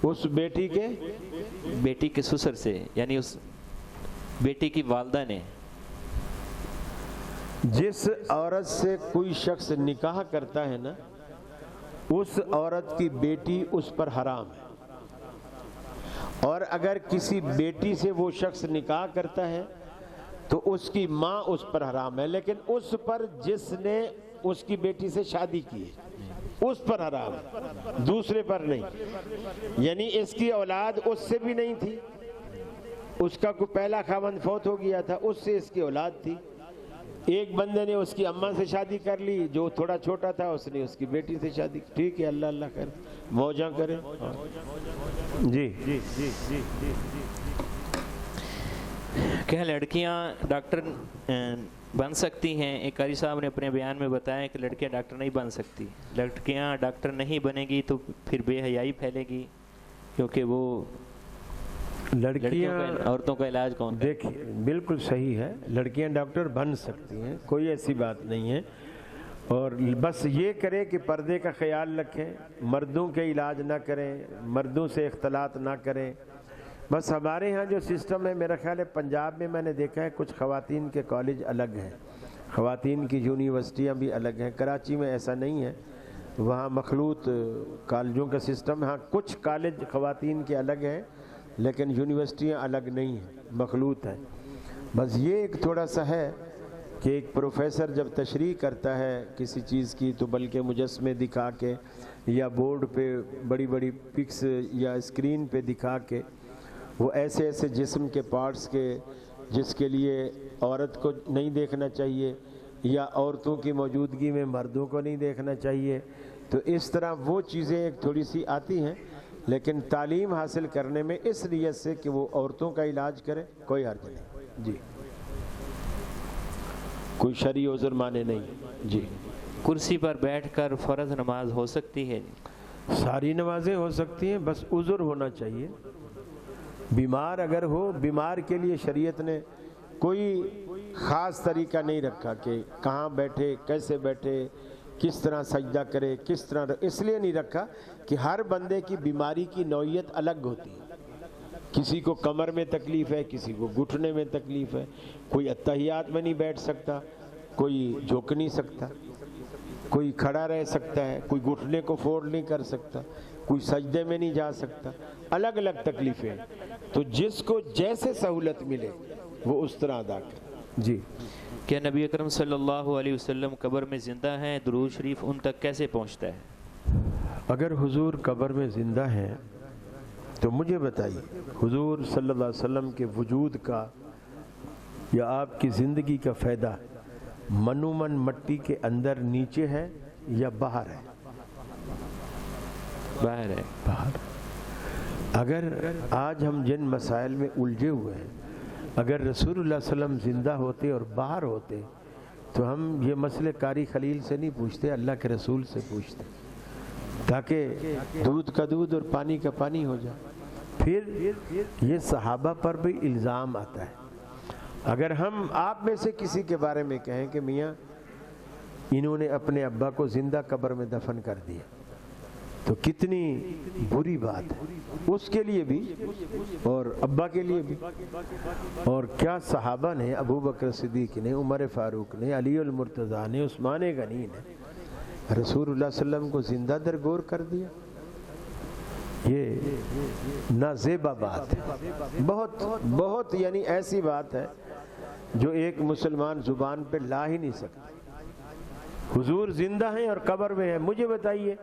اس بیٹی کے بیٹی کے سسر سے، یعنی اس بیٹی کی والدہ نے۔ جس عورت سے کوئی شخص نکاح کرتا ہے نا، اس عورت کی بیٹی اس پر حرام ہے، اور اگر کسی بیٹی سے وہ شخص نکاح کرتا ہے تو اس کی ماں اس پر حرام ہے، لیکن اس پر جس نے اس کی بیٹی سے شادی کی ہے اس پر حرام ہے، دوسرے پر نہیں۔ یعنی اس کی اولاد اس سے بھی نہیں تھی، اس کا کوئی پہلا خاوند فوت ہو گیا تھا، اس سے اس کی اولاد تھی۔ ایک بندے نے اس کی اماں سے شادی کر لی، جو تھوڑا چھوٹا تھا اس نے اس کی بیٹی سے شادی کی۔ ٹھیک ہے، اللہ اللہ کرے، موجاں کرے۔ جی کیا لڑکیاں ڈاکٹر بن سکتی ہیں؟ ایک قاری صاحب نے اپنے بیان میں بتایا کہ لڑکیاں ڈاکٹر نہیں بن سکتی۔ لڑکیاں ڈاکٹر نہیں بنے گی تو پھر بے حیائی پھیلے گی، کیونکہ وہ لڑکیاں عورتوں کا علاج کون؟ دیکھیے بالکل صحیح ہے، لڑکیاں ڈاکٹر بن سکتی ہیں، کوئی ایسی بات نہیں ہے، اور بس یہ کرے کہ پردے کا خیال رکھیں، مردوں کے علاج نہ کریں، مردوں سے اختلاط نہ کریں۔ بس ہمارے ہاں جو سسٹم ہے، میرا خیال ہے پنجاب میں نے دیکھا ہے کچھ خواتین کے کالج الگ ہیں، خواتین کی یونیورسٹیاں بھی الگ ہیں۔ کراچی میں ایسا نہیں ہے، وہاں مخلوط کالجوں کا سسٹم ہے۔ ہاں کچھ کالج خواتین کے الگ ہیں لیکن یونیورسٹیاں الگ نہیں ہیں، مخلوط ہیں۔ بس یہ ایک تھوڑا سا ہے کہ ایک پروفیسر جب تشریح کرتا ہے کسی چیز کی تو بلکہ مجسمے دکھا کے یا بورڈ پہ بڑی بڑی پکس یا اسکرین پہ دکھا کے وہ ایسے ایسے جسم کے پارٹس کے جس کے لیے عورت کو نہیں دیکھنا چاہیے یا عورتوں کی موجودگی میں مردوں کو نہیں دیکھنا چاہیے، تو اس طرح وہ چیزیں ایک تھوڑی سی آتی ہیں، لیکن تعلیم حاصل کرنے میں اس نیت سے کہ وہ عورتوں کا علاج کرے کوئی حرج نہیں۔ جی کوئی شرعی عذر مانے نہیں۔ جی کرسی پر بیٹھ کر فرض نماز ہو سکتی ہے؟ ساری نمازیں ہو سکتی ہیں، بس عذر ہونا چاہیے۔ بیمار اگر ہو، بیمار کے لیے شریعت نے کوئی خاص طریقہ نہیں رکھا کہ کہاں بیٹھے، کیسے بیٹھے، کس طرح سجدہ کرے، کس طرح، اس لیے نہیں رکھا کہ ہر بندے کی بیماری کی نوعیت الگ ہوتی ہے۔ کسی کو کمر میں تکلیف ہے، کسی کو گھٹنے میں تکلیف ہے، کوئی اتحیات میں نہیں بیٹھ سکتا، کوئی جھک نہیں سکتا، کوئی کھڑا رہ سکتا ہے، کوئی گھٹنے کو فولڈ نہیں کر سکتا، کوئی سجدے میں نہیں جا سکتا، الگ الگ تکلیفیں۔ تو جس کو جیسے سہولت ملے وہ اس طرح ادا کرے۔ جی کیا نبی اکرم صلی اللہ علیہ وسلم قبر میں زندہ ہیں؟ درود شریف ان تک کیسے پہنچتا ہے؟ اگر حضور قبر میں زندہ ہیں تو مجھے بتائیے حضور صلی اللہ علیہ وسلم کے وجود کا یا آپ کی زندگی کا فائدہ منومن مٹی کے اندر نیچے ہے یا باہر ہے؟ باہر ہے۔ باہر۔ اگر آج ہم جن مسائل میں الجھے ہوئے ہیں، اگر رسول اللہ صلی اللہ علیہ وسلم زندہ ہوتے اور باہر ہوتے تو ہم یہ مسئلے قاری خلیل سے نہیں پوچھتے، اللہ کے رسول سے پوچھتے، تاکہ دودھ کا دودھ اور پانی کا پانی ہو جائے۔ پھر یہ صحابہ پر بھی الزام آتا ہے۔ اگر ہم آپ میں سے کسی کے بارے میں کہیں کہ میاں انہوں نے اپنے ابا کو زندہ قبر میں دفن کر دیا، تو کتنی بری بات ہے اس کے لیے بھی اور ابا کے لیے بھی. اور کیا صحابہ نے، ابو بکر صدیق نے، عمر فاروق نے، علی المرتضیٰ نے، عثمان غنی نے رسول اللہ صلی اللہ علیہ وسلم کو زندہ درگور کر دیا. یہ نازیبا بات ہے، بہت بہت یعنی ایسی بات ہے جو ایک مسلمان زبان پہ لا ہی نہیں سکتا. حضور زندہ ہیں اور قبر میں ہیں. مجھے بتائیے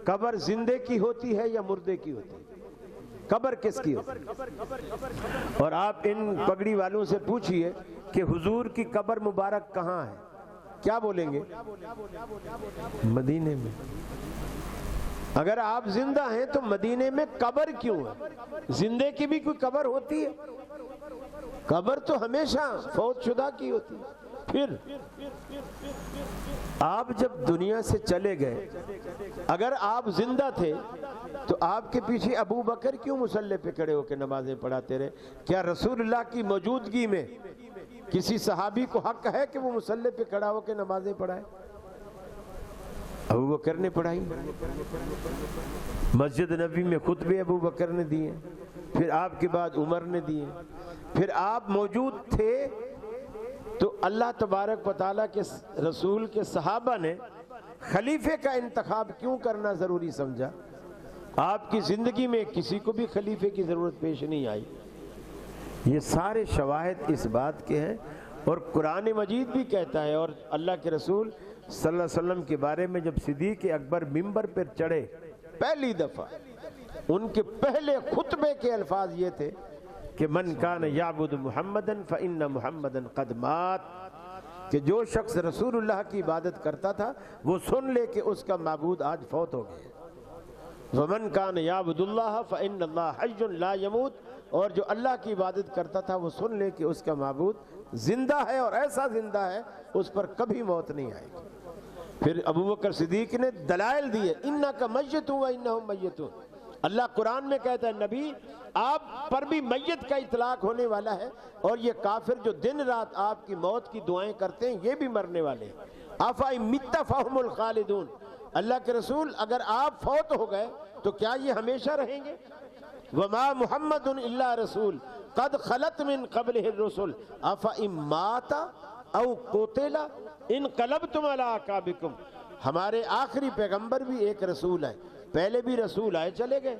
قبر زندے کی ہوتی ہے یا مردے کی ہوتی ہے؟ قبر کس کی ہوتی ہے؟ اور آپ ان پگڑی والوں سے پوچھئے کہ حضور کی قبر مبارک کہاں ہے، کیا بولیں گے؟ مدینے میں. اگر آپ زندہ ہیں تو مدینے میں قبر کیوں ہے؟ زندے کی بھی کوئی قبر ہوتی ہے؟ قبر تو ہمیشہ فوت شدہ کی ہوتی ہے. پھر آپ جب دنیا سے چلے گئے، اگر آپ زندہ تھے تو آپ کے پیچھے ابو بکر کیوں مصلی پہ کھڑے ہو کے نمازیں پڑھاتے رہے؟ کیا رسول اللہ کی موجودگی میں کسی صحابی کو حق ہے کہ وہ مصلی پہ کھڑا ہو کے نمازیں پڑھائے؟ ابو بکر نے پڑھائی. مسجد نبی میں خطبے ابو بکر نے دیے، پھر آپ کے بعد عمر نے دیے. پھر آپ موجود تھے تو اللہ تبارک و تعالیٰ کے رسول کے صحابہ نے خلیفے کا انتخاب کیوں کرنا ضروری سمجھا؟ آپ کی زندگی میں کسی کو بھی خلیفے کی ضرورت پیش نہیں آئی. یہ سارے شواہد اس بات کے ہیں. اور قرآن مجید بھی کہتا ہے، اور اللہ کے رسول صلی اللہ علیہ وسلم کے بارے میں جب صدیق اکبر ممبر پر چڑھے پہلی دفعہ، ان کے پہلے خطبے کے الفاظ یہ تھے کہ من کان یعبد محمدن فإن محمدن قد مات، کہ جو شخص رسول اللہ کی عبادت کرتا تھا وہ سن لے کہ اس کا معبود آج فوت ہو گیا. ومن کان یعبد اللہ فإن اللہ حی لا یموت، اور جو اللہ کی عبادت کرتا تھا وہ سن لے کہ اس کا معبود زندہ ہے، اور ایسا زندہ ہے اس پر کبھی موت نہیں آئے گی. پھر ابو بکر صدیق نے دلائل دیے، انک میت و انہم میتون. اللہ قرآن میں کہتا ہے نبی آپ پر بھی میت کا اطلاق ہونے والا ہے، اور یہ کافر جو دن رات آپ کی موت کی دعائیں کرتے ہیں یہ بھی مرنے والے ہیں. افإن مت فهم الخالدون. اللہ کے رسول اگر آپ فوت ہو گئے تو کیا یہ ہمیشہ رہیں گے؟ وما محمد الا رسول قد خلت من قبلہ الرسل افإن مات او قتل انقلبتم علی اعقابکم. ہمارے آخری پیغمبر بھی ایک رسول ہے، پہلے بھی رسول آئے چلے گئے،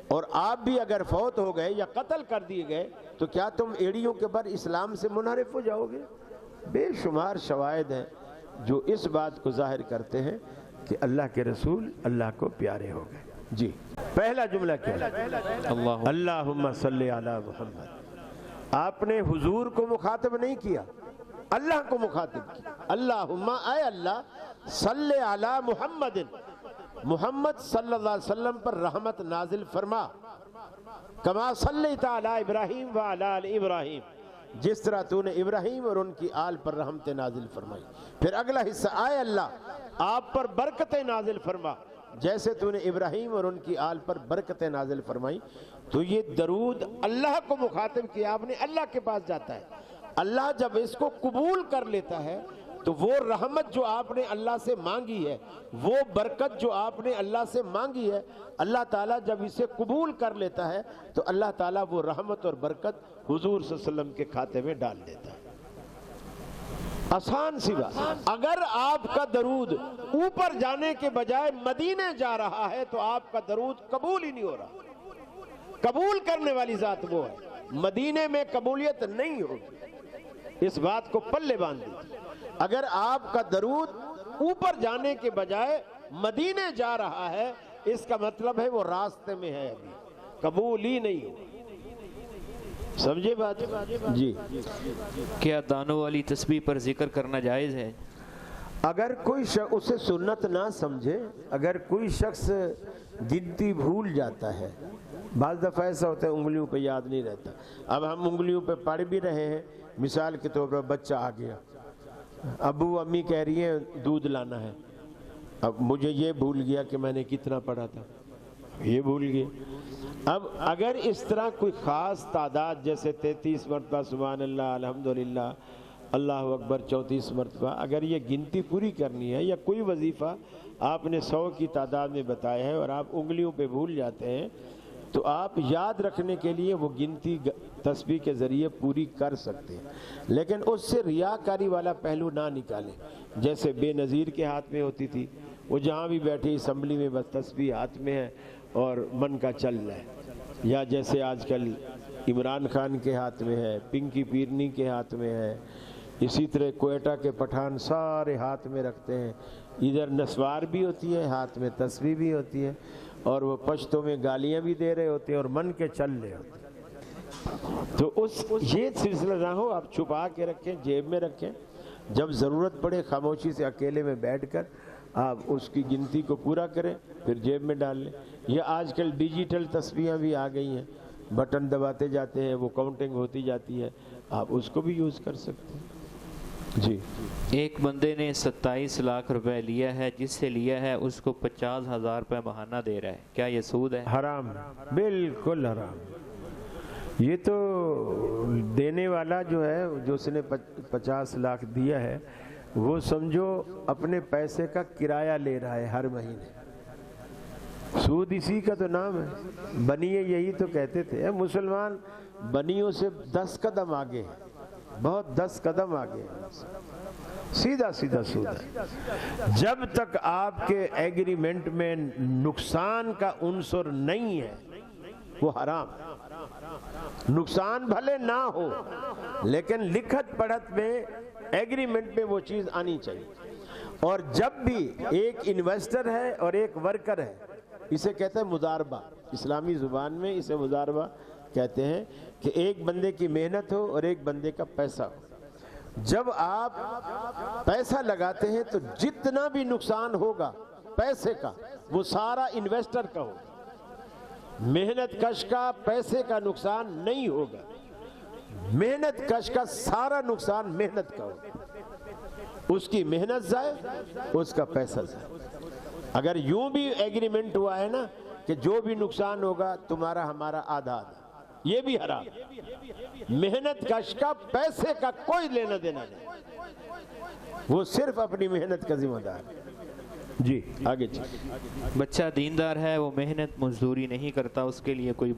اور آپ بھی اگر فوت ہو گئے یا قتل کر دیے گئے تو کیا تم ایڑیوں کے بر اسلام سے منحرف ہو جاؤ گے؟ بے شمار شواہد ہیں جو اس بات کو ظاہر کرتے ہیں کہ اللہ کے رسول اللہ کو پیارے ہو گئے. جی پہلا جملہ کیا ہے؟ اللہم صلی علی محمد. آپ نے حضور کو مخاطب نہیں کیا، اللہ کو مخاطب کیا. اللہم اے اللہ، صلی علی محمد، محمد صلی اللہ علیہ وسلم پر رحمت نازل فرما. کما صلیت علی ابراہیم وعلی آل ابراہیم، جس طرح تو نے ابراہیم اور ان کی آل پر رحمت نازل فرمائی. پھر اگلا حصہ، اے اللہ آپ پر برکتیں نازل فرما جیسے تو نے ابراہیم اور ان کی آل پر برکتیں نازل فرمائی. تو یہ درود اللہ کو مخاطب کیا آپ نے، اللہ کے پاس جاتا ہے. اللہ جب اس کو قبول کر لیتا ہے تو وہ رحمت جو آپ نے اللہ سے مانگی ہے، وہ برکت جو آپ نے اللہ سے مانگی ہے، اللہ تعالیٰ جب اسے قبول کر لیتا ہے تو اللہ تعالیٰ وہ رحمت اور برکت حضور صلی اللہ علیہ وسلم کے کھاتے میں ڈال دیتا ہے. آسان سی بات. اگر آپ کا درود اوپر جانے کے بجائے مدینے جا رہا ہے تو آپ کا درود قبول ہی نہیں ہو رہا. قبول کرنے والی ذات وہ ہے، مدینے میں قبولیت نہیں ہوگی. اس بات کو پلے باندھ دیجیے. اگر آپ کا درود اوپر جانے کے بجائے مدینے جا رہا ہے اس کا مطلب ہے وہ راستے میں ہے، ابھی قبول ہی نہیں ہو. سمجھے بات؟ جی. کیا دانوں والی تسبیح پر ذکر کرنا جائز ہے؟ اگر کوئی شخص اسے سنت نہ سمجھے، اگر کوئی شخص گنتی بھول جاتا ہے، بعض دفعہ ایسا ہوتا ہے انگلیوں پہ یاد نہیں رہتا. اب ہم انگلیوں پہ پڑھ بھی رہے ہیں، مثال کے طور پر بچہ آ گیا، ابو امی کہہ رہی ہیں دودھ لانا ہے، اب مجھے یہ بھول گیا کہ میں نے کتنا پڑھا تھا، یہ بھول گیا. اب اگر اس طرح کوئی خاص تعداد جیسے 33 مرتبہ سبحان اللہ الحمدللہ اللہ اکبر 34 مرتبہ، اگر یہ گنتی پوری کرنی ہے یا کوئی وظیفہ آپ نے 100 کی تعداد میں بتایا ہے اور آپ انگلیوں پہ بھول جاتے ہیں، تو آپ یاد رکھنے کے لیے وہ گنتی تسبیح کے ذریعے پوری کر سکتے ہیں، لیکن اس سے ریاکاری والا پہلو نہ نکالیں۔ جیسے بے نظیر کے ہاتھ میں ہوتی تھی، وہ جہاں بھی بیٹھے اسمبلی میں بس تسبیح ہاتھ میں ہے اور من کا چل رہا ہے، یا جیسے آج کل عمران خان کے ہاتھ میں ہے، پنکی پیرنی کے ہاتھ میں ہے، اسی طرح کوئٹہ کے پٹھان سارے ہاتھ میں رکھتے ہیں، ادھر نسوار بھی ہوتی ہے، ہاتھ میں تسبیح بھی ہوتی ہے، اور وہ پشتوں میں گالیاں بھی دے رہے ہوتے ہیں اور من کے چل رہے ہوتے ہیں۔ تو یہ سلسلہ نہ ہو، آپ چھپا کے رکھیں، جیب میں رکھیں، جب ضرورت پڑے خاموشی سے اکیلے میں بیٹھ کر آپ اس کی گنتی کو پورا کریں، پھر جیب میں ڈال لیں۔ یہ آج کل ڈیجیٹل تسبیحاں بھی آ گئی ہیں، بٹن دباتے جاتے ہیں، وہ کاؤنٹنگ ہوتی جاتی ہے، آپ اس کو بھی یوز کر سکتے ہیں۔ جی، ایک بندے نے 27 لاکھ روپے لیا ہے، جس سے لیا ہے اس کو 50,000 روپے ماہانہ دے رہا ہے، کیا یہ سود ہے؟ حرام، بالکل حرام۔ یہ تو دینے والا جو ہے، جو اس نے 50 لاکھ دیا ہے، وہ سمجھو اپنے پیسے کا کرایہ لے رہا ہے ہر مہینے۔ سود اسی کا تو نام ہے۔ بنیے یہی تو کہتے تھے، مسلمان بنیوں سے 10 قدم آگے ہیں، بہت 10 قدم آگے ہیں، سیدھا سیدھا سود ہے۔ جب تک آپ کے ایگریمنٹ میں نقصان کا عنصر نہیں ہے وہ حرام۔ نقصان بھلے نہ ہو لیکن لکھت پڑھت میں ایگریمنٹ میں وہ چیز آنی چاہیے۔ اور جب بھی ایک انویسٹر ہے اور ایک ورکر ہے، اسے کہتے ہیں مضاربہ، اسلامی زبان میں اسے مضاربہ کہتے ہیں، کہ ایک بندے کی محنت ہو اور ایک بندے کا پیسہ ہو۔ جب آپ پیسہ لگاتے ہیں تو جتنا بھی نقصان ہوگا پیسے کا، وہ سارا انویسٹر کا ہوگا، محنت کش کا پیسے کا نقصان نہیں ہوگا، محنت کش کا سارا نقصان محنت کا ہوگا، اس کی محنت ضائع، اس کا پیسہ ضائع۔ اگر یوں بھی ایگریمنٹ ہوا ہے نا کہ جو بھی نقصان ہوگا تمہارا ہمارا آدھا آدھا، یہ بھی حرام۔ محنت کش کا پیسے کا کوئی لینا دینا نہیں، وہ صرف اپنی محنت کا ذمہ دار ہے۔ جی آگے چلیے۔ بچہ دیندار ہے، وہ محنت مزدوری نہیں کرتا، اس کے لیے کوئی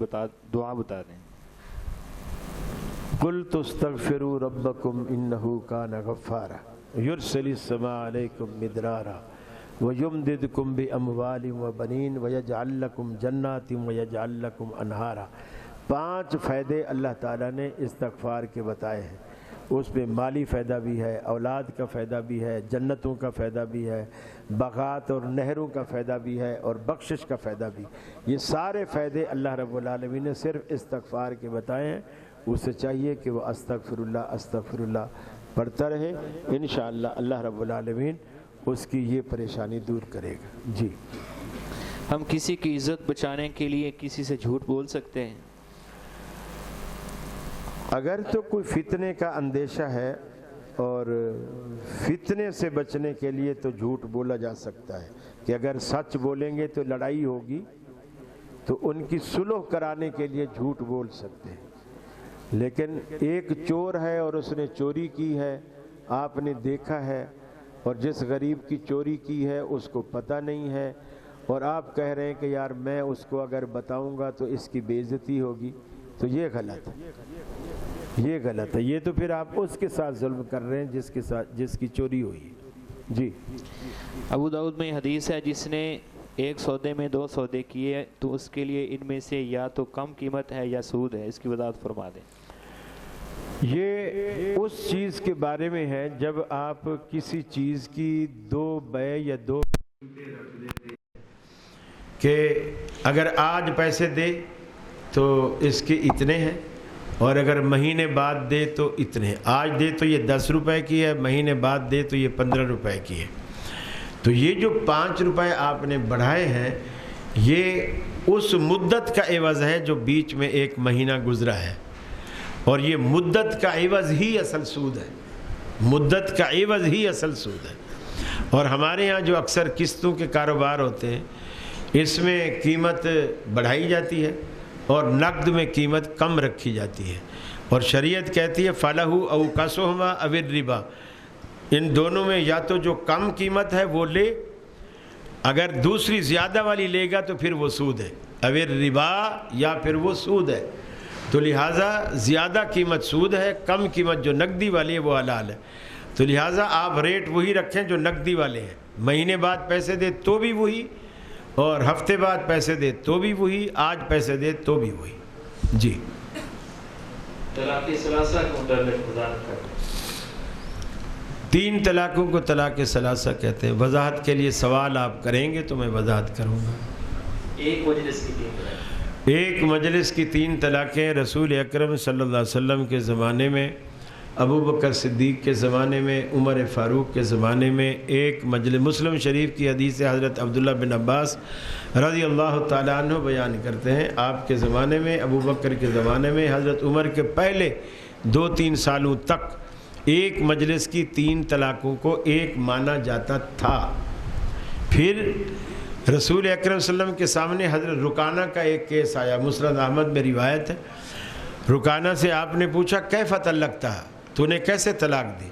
دعا بتا دیں۔ قُلْتُ اسْتَغْفِرُوا رَبَّكُمْ إِنَّهُ كَانَ غَفَّارًا يُرْسِلِ السَّمَاءَ عَلَيْكُمْ مِدْرَارًا وَيُمْدِدْكُمْ بِأَمْوَالٍ وَبَنِينَ وَيَجْعَلْ لَكُمْ جَنَّاتٍ وَيَجْعَلْ لَكُمْ أَنْهَارًا۔ 5 فائدے اللہ تعالیٰ نے استغفار کے بتائے ہیں، اس میں مالی فائدہ بھی ہے، اولاد کا فائدہ بھی ہے، جنتوں کا فائدہ بھی ہے، باغات اور نہروں کا فائدہ بھی ہے، اور بخشش کا فائدہ بھی۔ یہ سارے فائدے اللہ رب العالمین نے صرف استغفار کے بتائے ہیں۔ اسے چاہیے کہ وہ استغفر اللہ پڑھتا رہے، انشاءاللہ اللہ رب العالمین اس کی یہ پریشانی دور کرے گا۔ جی، ہم کسی کی عزت بچانے کے لیے کسی سے جھوٹ بول سکتے ہیں؟ اگر تو کوئی فتنے کا اندیشہ ہے اور فتنے سے بچنے کے لیے تو جھوٹ بولا جا سکتا ہے، کہ اگر سچ بولیں گے تو لڑائی ہوگی، تو ان کی صلح کرانے کے لیے جھوٹ بول سکتے ہیں۔ لیکن ایک چور ہے اور اس نے چوری کی ہے، آپ نے دیکھا ہے، اور جس غریب کی چوری کی ہے اس کو پتہ نہیں ہے، اور آپ کہہ رہے ہیں کہ یار میں اس کو اگر بتاؤں گا تو اس کی بے عزتی ہوگی، تو یہ غلط ہے، یہ غلط ہے۔ یہ تو پھر آپ اس کے ساتھ ظلم کر رہے ہیں جس کی چوری ہوئی ہے۔ جی، ابو داؤد میں حدیث ہے، جس نے ایک سودے میں 2 سودے کیے تو اس کے لیے ان میں سے یا تو کم قیمت ہے یا سود ہے، اس کی وضاحت فرما دیں۔ یہ اس چیز کے بارے میں ہے جب آپ کسی چیز کی 2 بے یا 2 رکھ دیتے ہیں کہ اگر آج پیسے دے تو اس کے اتنے ہیں، اور اگر مہینے بعد دے تو اتنے، آج دے تو یہ 10 روپے کی ہے، مہینے بعد دے تو یہ 15 روپے کی ہے۔ تو یہ جو 5 روپے آپ نے بڑھائے ہیں، یہ اس مدت کا عوض ہے جو بیچ میں 1 مہینہ گزرا ہے، اور یہ مدت کا عوض ہی اصل سود ہے، مدت کا عوض ہی اصل سود ہے۔ اور ہمارے ہاں جو اکثر قسطوں کے کاروبار ہوتے ہیں، اس میں قیمت بڑھائی جاتی ہے اور نقد میں قیمت کم رکھی جاتی ہے، اور شریعت کہتی ہے فَلَهُ أَوْ كَسُهُمَا أَوِ الرِّبَا، ان دونوں میں یا تو جو کم قیمت ہے وہ لے، اگر دوسری زیادہ والی لے گا تو پھر وہ سود ہے، اویر ربا یا پھر وہ سود ہے. تو لہٰذا زیادہ قیمت سود ہے، کم قیمت جو نقدی والی ہے وہ حلال ہے. تو لہٰذا آپ ریٹ وہی رکھیں جو نقدی والے ہیں، مہینے بعد پیسے دے تو بھی وہی، اور ہفتے بعد پیسے دے تو بھی وہی، آج پیسے دے تو بھی وہی. جی طلاق ثلاثہ کو متعلق وضاحت کریں. 3 طلاقوں کو طلاق ثلاثہ کہتے ہیں. وضاحت کے لیے سوال آپ کریں گے تو میں وضاحت کروں گا. ایک مجلس کی 3 طلاق. ایک مجلس کی 3 طلاقیں رسول اکرم صلی اللہ علیہ وسلم کے زمانے میں، ابو بکر صدیق کے زمانے میں، عمر فاروق کے زمانے میں ایک مجلس. مسلم شریف کی حدیث حضرت عبداللہ بن عباس رضی اللہ تعالیٰ عنہ بیان کرتے ہیں، آپ کے زمانے میں، ابو بکر کے زمانے میں، حضرت عمر کے پہلے 2-3 سالوں تک ایک مجلس کی 3 طلاقوں کو ایک مانا جاتا تھا. پھر رسول اکرم صلی اللہ علیہ وسلم کے سامنے حضرت رکانہ کا ایک کیس آیا، مسند احمد میں روایت ہے. رکانہ سے آپ نے پوچھا کیف طلقتہ، تو نے کیسے طلاق دی؟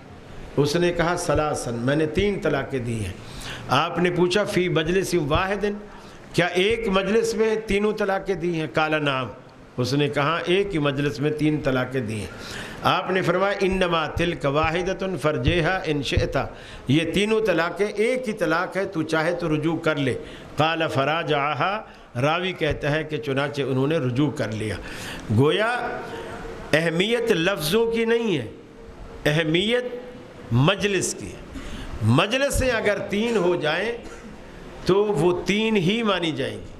اس نے کہا ثلاثاً، میں نے 3 طلاقیں دی ہیں. آپ نے پوچھا فی مجلس واحد، کیا ایک مجلس میں 3 طلاقیں دی ہیں؟ قال نعم، اس نے کہا ایک ہی مجلس میں 3 طلاقیں دی ہیں. آپ نے فرمایا انما تلک واحدۃ فرجیہا ان شئت، یہ 3 طلاقیں ایک ہی طلاق ہے، تو چاہے تو رجوع کر لے. قال فراجعہا، راوی کہتا ہے کہ چنانچہ انہوں نے رجوع کر لیا. گویا اہمیت لفظوں کی نہیں ہے، اہمیت مجلس کی. مجلس سے اگر 3 ہو جائیں تو وہ 3 ہی مانی جائیں گی.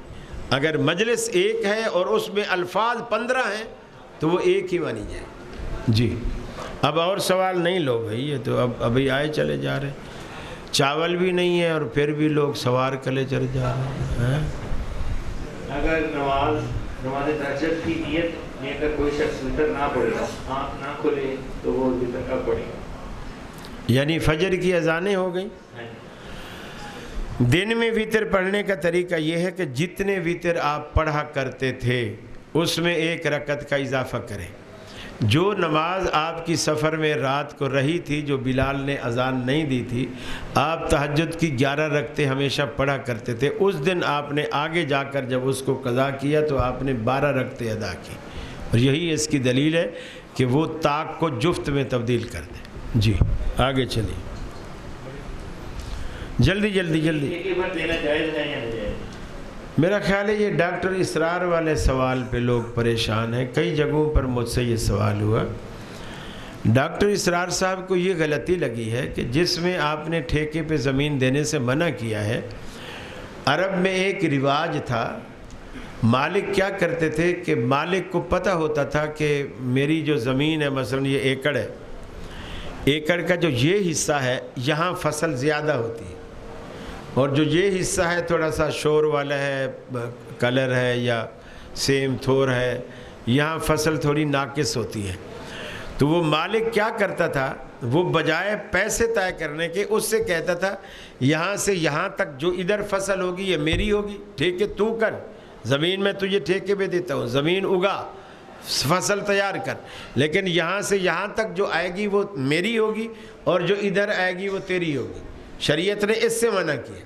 اگر مجلس ایک ہے اور اس میں الفاظ 15 ہیں تو وہ ایک ہی مانی جائے. جی اب اور سوال نہیں لو بھائی، یہ تو ابھی آئے چلے جا رہے ہیں. چاول بھی نہیں ہے اور پھر بھی لوگ سوار کلے چلے جا رہے ہیں. اگر نماز تہجد کی نیت لے کر کوئی شخص وتر نہ پڑھے، آنکھ نہ کھلے، تو وہ وتر کب پڑھے گا؟ یعنی فجر کی اذانیں ہو گئیں. دن میں وتر پڑھنے کا طریقہ یہ ہے کہ جتنے وتر آپ پڑھا کرتے تھے اس میں 1 رکعت کا اضافہ کریں. جو نماز آپ کی سفر میں رات کو رہی تھی، جو بلال نے اذان نہیں دی تھی، آپ تہجد کی 11 رکعتیں ہمیشہ پڑھا کرتے تھے. اس دن آپ نے آگے جا کر جب اس کو قضا کیا تو آپ نے 12 رکعتیں ادا کی، اور یہی اس کی دلیل ہے کہ وہ طاق کو جفت میں تبدیل کر دیں. جی آگے چلیے، جلدی جلدی جلدی. دینا جائز ہے یا ناجائز؟ میرا خیال ہے یہ ڈاکٹر اسرار والے سوال پہ لوگ پریشان ہیں. کئی جگہوں پر مجھ سے یہ سوال ہوا. ڈاکٹر اسرار صاحب کو یہ غلطی لگی ہے کہ جس میں آپ نے ٹھیکے پہ زمین دینے سے منع کیا ہے، عرب میں ایک رواج تھا. مالک کیا کرتے تھے کہ مالک کو پتہ ہوتا تھا کہ میری جو زمین ہے، مثلا یہ ایکڑ ہے، ایکڑ کا جو یہ حصہ ہے یہاں فصل زیادہ ہوتی ہے، اور جو یہ حصہ ہے تھوڑا سا شور والا ہے، کلر ہے یا سیم تھور ہے، یہاں فصل تھوڑی ناقص ہوتی ہے. تو وہ مالک کیا کرتا تھا، وہ بجائے پیسے طے کرنے کے اس سے کہتا تھا یہاں سے یہاں تک جو ادھر فصل ہوگی یہ میری ہوگی، ٹھیک ہے تو کر، زمین میں تجھے ٹھیکے پہ دیتا ہوں، زمین اگا، فصل تیار کر، لیکن یہاں سے یہاں تک جو آئے گی وہ میری ہوگی اور جو ادھر آئے گی وہ تیری ہوگی. شریعت نے اس سے منع کیا.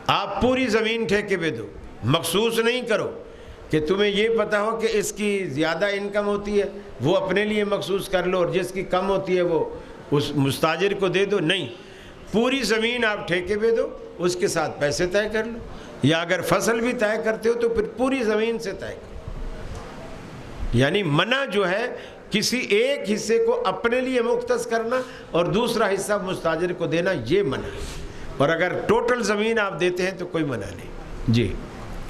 آپ پوری زمین ٹھیکے پہ دو، مخصوص نہیں کرو کہ تمہیں یہ پتہ ہو کہ اس کی زیادہ انکم ہوتی ہے وہ اپنے لیے مخصوص کر لو اور جس کی کم ہوتی ہے وہ اس مستاجر کو دے دو. نہیں، پوری زمین آپ ٹھیکے پہ دو، اس کے ساتھ پیسے طے کر لو، یا اگر فصل بھی طے کرتے ہو تو پھر پوری زمین سے طے کرو. یعنی منع جو ہے کسی ایک حصے کو اپنے لیے مختص کرنا اور دوسرا حصہ مستاجر کو دینا، یہ منع ہے. اور اگر ٹوٹل زمین آپ دیتے ہیں تو کوئی منع نہیں. جی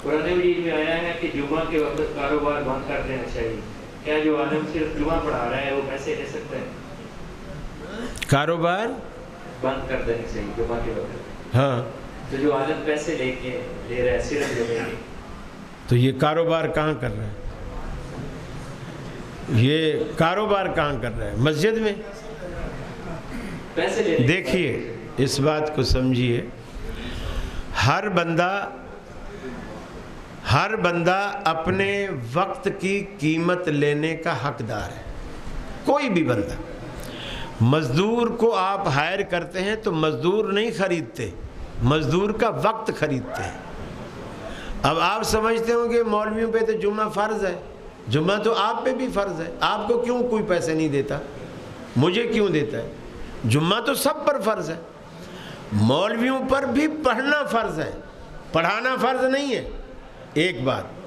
قرآن مجید میں آیا ہے کہ جمعہ کے وقت کاروبار بند کر دینا چاہیے. کیا جو عالم صرف جمعہ پڑھا رہا ہے وہ پیسے لے سکتا ہے؟ کاروبار بند کر دینے چاہیے جمعہ کے وقت. ہاں تو جو عالم پیسے لے رہا ہے صرف جمعے کے، تو یہ کاروبار کہاں کر رہا ہے؟ یہ کاروبار کہاں کر رہا ہے؟ مسجد میں. پیسے لے. دیکھیے اس بات کو سمجھیے، ہر بندہ اپنے وقت کی قیمت لینے کا حقدار ہے. کوئی بھی بندہ، مزدور کو آپ ہائر کرتے ہیں تو مزدور نہیں خریدتے، مزدور کا وقت خریدتے ہیں. اب آپ سمجھتے ہوں کہ مولویوں پہ تو جمعہ فرض ہے. جمعہ تو آپ پہ بھی فرض ہے. آپ کو کیوں کوئی پیسے نہیں دیتا؟ مجھے کیوں دیتا ہے؟ جمعہ تو سب پر فرض ہے. مولویوں پر بھی پڑھنا فرض ہے، پڑھانا فرض نہیں ہے. ایک بات.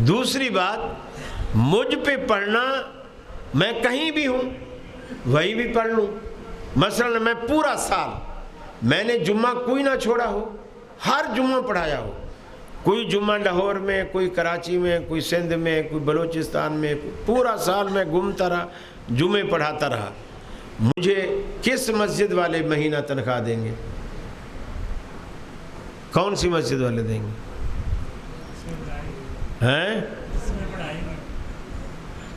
دوسری بات، مجھ پہ پڑھنا، میں کہیں بھی ہوں وہی بھی پڑھ لوں. مثلا میں پورا سال میں نے جمعہ کوئی نہ چھوڑا ہو، ہر جمعہ پڑھایا ہو. کوئی جمعہ لاہور میں، کوئی کراچی میں، کوئی سندھ میں، کوئی بلوچستان میں، پورا سال میں گھومتا رہا، جمعے پڑھاتا رہا. مجھے کس مسجد والے مہینہ تنخواہ دیں گے؟ کون سی مسجد والے دیں گے؟ ہیں؟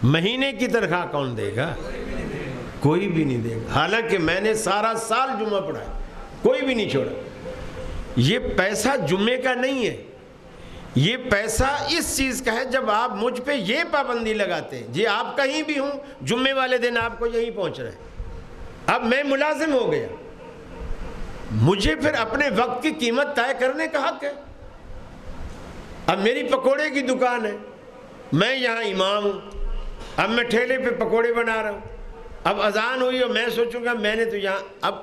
مہینے کی تنخواہ کون دے گا؟ کوئی بھی نہیں دے گا. حالانکہ میں نے سارا سال جمعہ پڑھایا، کوئی بھی نہیں چھوڑا. یہ پیسہ جمعے کا نہیں ہے، یہ پیسہ اس چیز کا ہے. جب آپ مجھ پہ یہ پابندی لگاتے ہیں، جی آپ کہیں بھی ہوں، جمعے والے دن آپ کو یہیں پہنچ رہے ہیں. اب میں ملازم ہو گیا، مجھے پھر اپنے وقت کی قیمت طے کرنے کا حق ہے. اب میری پکوڑے کی دکان ہے، میں یہاں امام ہوں، اب میں ٹھیلے پہ پکوڑے بنا رہا ہوں. اب اذان ہوئی اور میں سوچوں گا میں نے تو یہاں، اب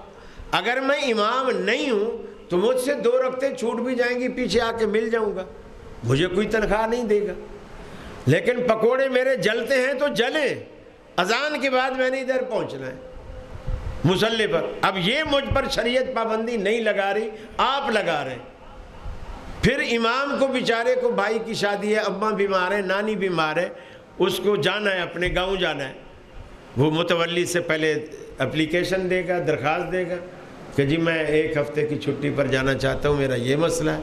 اگر میں امام نہیں ہوں تو مجھ سے 2 رکعتیں چھوٹ بھی جائیں گی، پیچھے آ کے مل جاؤں گا، مجھے کوئی تنخواہ نہیں دے گا. لیکن پکوڑے میرے جلتے ہیں تو جلیں، اذان کے بعد میں نے ادھر پہنچنا ہے مصلی پر. اب یہ مجھ پر شریعت پابندی نہیں لگا رہی، آپ لگا رہے ہیں. پھر امام کو بیچارے کو بھائی کی شادی ہے، اماں بیمار ہے، نانی بیمار ہے، اس کو جانا ہے، اپنے گاؤں جانا ہے. وہ متولی سے پہلے اپلیکیشن دے گا، درخواست دے گا کہ جی میں 1 ہفتے کی چھٹی پر جانا چاہتا ہوں، میرا یہ مسئلہ ہے.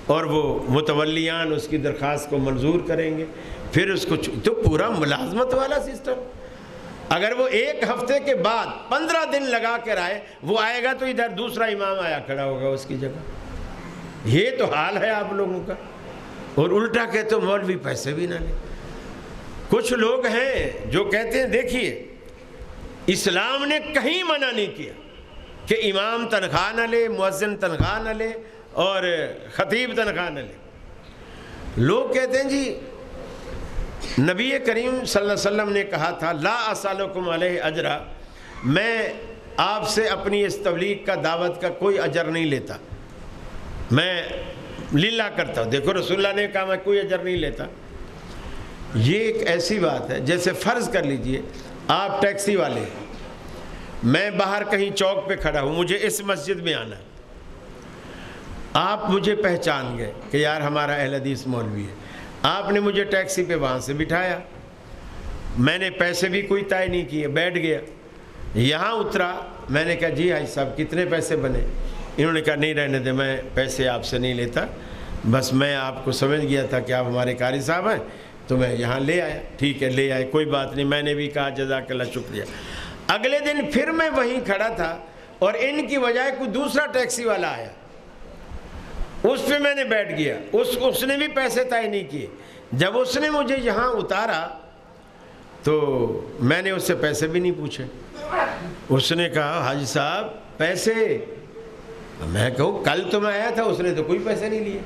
اور وہ متولیان اس کی درخواست کو منظور کریں گے. پھر اس کو تو پورا ملازمت والا سسٹم. اگر وہ 1 ہفتے کے بعد 15 دن لگا کر آئے، وہ آئے گا تو ادھر دوسرا امام آیا کھڑا ہوگا اس کی جگہ. یہ تو حال ہے آپ لوگوں کا. اور الٹا کہتے ہو مولوی پیسے بھی نہ لے. کچھ لوگ ہیں جو کہتے ہیں دیکھیے اسلام نے کہیں منع نہیں کیا کہ امام تنخواہ نہ لے، مؤذن تنخواہ نہ لے اور خطیب تنخواہ نہ لے. لوگ کہتے ہیں جی نبی کریم صلی اللہ علیہ وسلم نے کہا تھا لا اسالکم علیہ اجرا، میں آپ سے اپنی اس تبلیغ کا، دعوت کا کوئی اجر نہیں لیتا، میں للہ کرتا ہوں. دیکھو رسول اللہ نے کہا میں کوئی اجر نہیں لیتا. یہ ایک ایسی بات ہے جیسے فرض کر لیجئے آپ ٹیکسی والے، میں باہر کہیں چوک پہ کھڑا ہوں، مجھے اس مسجد میں آنا ہے. آپ مجھے پہچان گئے کہ یار ہمارا اہل حدیث مولوی ہے. آپ نے مجھے ٹیکسی پہ وہاں سے بٹھایا، میں نے پیسے بھی کوئی طے نہیں کیے، بیٹھ گیا. یہاں اترا، میں نے کہا جی حاج صاحب کتنے پیسے بنے؟ انہوں نے کہا نہیں رہنے دے، میں پیسے آپ سے نہیں لیتا، بس میں آپ کو سمجھ گیا تھا کہ آپ ہمارے قاری صاحب ہیں تو میں یہاں لے آیا. ٹھیک ہے لے آئے، کوئی بات نہیں. میں نے بھی کہا جزاک اللہ شکریہ. اگلے دن پھر میں وہیں کھڑا تھا اور ان کی بجائے کوئی دوسرا ٹیکسی والا آیا، اس پہ میں نے بیٹھ گیا. اس نے بھی پیسے طے نہیں کیے. جب اس نے مجھے یہاں اتارا تو میں نے اس سے پیسے بھی نہیں پوچھے. اس نے کہا حاجی صاحب پیسے. میں کہوں کل تو میں آیا تھا، اس نے تو کوئی پیسے نہیں لیے،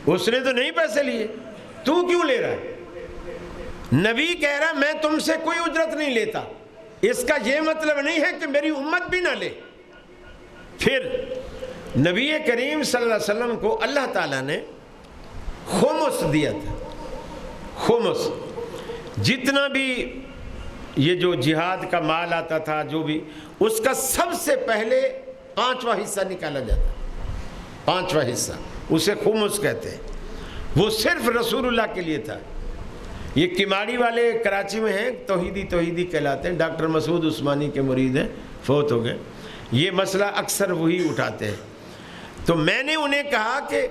اس نے تو نہیں پیسے لیے، تو کیوں لے رہا ہے؟ نبی کہہ رہا میں تم سے کوئی اجرت نہیں لیتا. اس کا یہ مطلب نہیں ہے کہ میری امت بھی نہ لے. پھر نبی کریم صلی اللہ علیہ وسلم کو اللہ تعالیٰ نے خمس دیا تھا. خمس جتنا بھی یہ جو جہاد کا مال آتا تھا، جو بھی، اس کا سب سے پہلے 5واں حصہ نکالا جاتا. 5واں حصہ اسے خمس کہتے ہیں. وہ صرف رسول اللہ کے لیے تھا. یہ کماڑی والے کراچی میں ہیں، توحیدی کہلاتے ہیں، ڈاکٹر مسعود عثمانی کے مرید ہیں، فوت ہو گئے. یہ مسئلہ اکثر وہی اٹھاتے ہیں. تو میں نے انہیں کہا کہ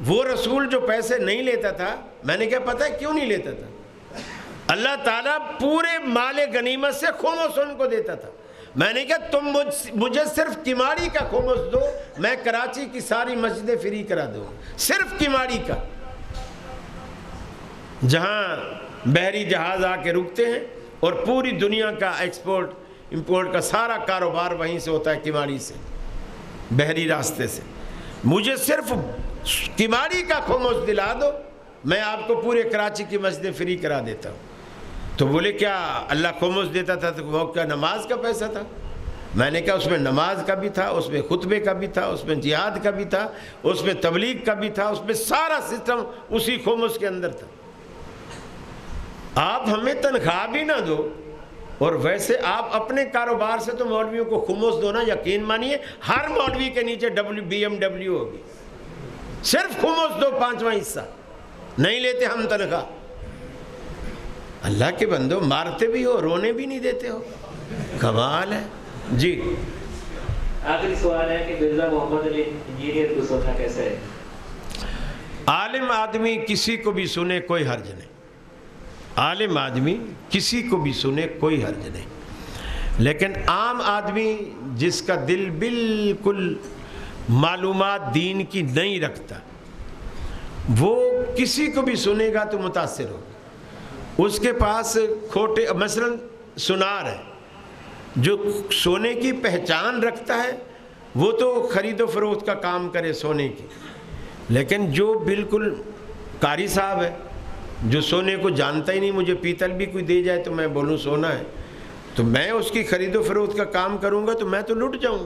وہ رسول جو پیسے نہیں لیتا تھا، میں نے کہا پتہ ہے کیوں نہیں لیتا تھا؟ اللہ تعالیٰ پورے مال غنیمت سے خمس ان کو دیتا تھا. میں نے کہا تم مجھے صرف کماڑی کا خمس دو، میں کراچی کی ساری مسجدیں فری کرا دوں. صرف کماڑی کا، جہاں بحری جہاز آ کے رکتے ہیں اور پوری دنیا کا ایکسپورٹ امپورٹ کا سارا کاروبار وہیں سے ہوتا ہے، کماڑی سے. بحری راستے سے، مجھے صرف کماری کا خمس دلا دو، میں آپ کو پورے کراچی کی مسجدیں فری کرا دیتا ہوں۔ تو بولے کیا اللہ خمس دیتا تھا تو وہ کیا نماز کا پیسہ تھا؟ میں نے کہا اس میں نماز کا بھی تھا، اس میں خطبے کا بھی تھا، اس میں جہاد کا بھی تھا، اس میں تبلیغ کا بھی تھا، اس میں سارا سسٹم اسی خمس کے اندر تھا۔ آپ ہمیں تنخواہ بھی نہ دو اور ویسے آپ اپنے کاروبار سے تو مولویوں کو خمس دو نا، یقین مانیے ہر مولوی کے نیچے BMW ہوگی، صرف خمس دو 5واں حصہ، نہیں لیتے ہم تنخواہ۔ اللہ کے بندو، مارتے بھی ہو، رونے بھی نہیں دیتے ہو، کمال ہے جی۔ آخری سوال ہے کہ مرزا محمد علی انجینئر کو سننا کیسا ہے؟ عالم آدمی کسی کو بھی سنے کوئی حرج نہیں، عالم آدمی کسی کو بھی سنے کوئی حرج نہیں، لیکن عام آدمی جس کا دل بالکل معلومات دین کی نہیں رکھتا، وہ کسی کو بھی سنے گا تو متاثر ہوگا۔ اس کے پاس کھوٹے، مثلا سنار ہے، جو سونے کی پہچان رکھتا ہے وہ تو خرید و فروخت کا کام کرے سونے کی، لیکن جو بالکل قاری صاحب ہے، جو سونے کو جانتا ہی نہیں، مجھے پیتل بھی کوئی دے جائے تو میں بولوں سونا ہے، تو میں اس کی خرید و فروخت کا کام کروں گا تو میں تو لٹ جاؤں،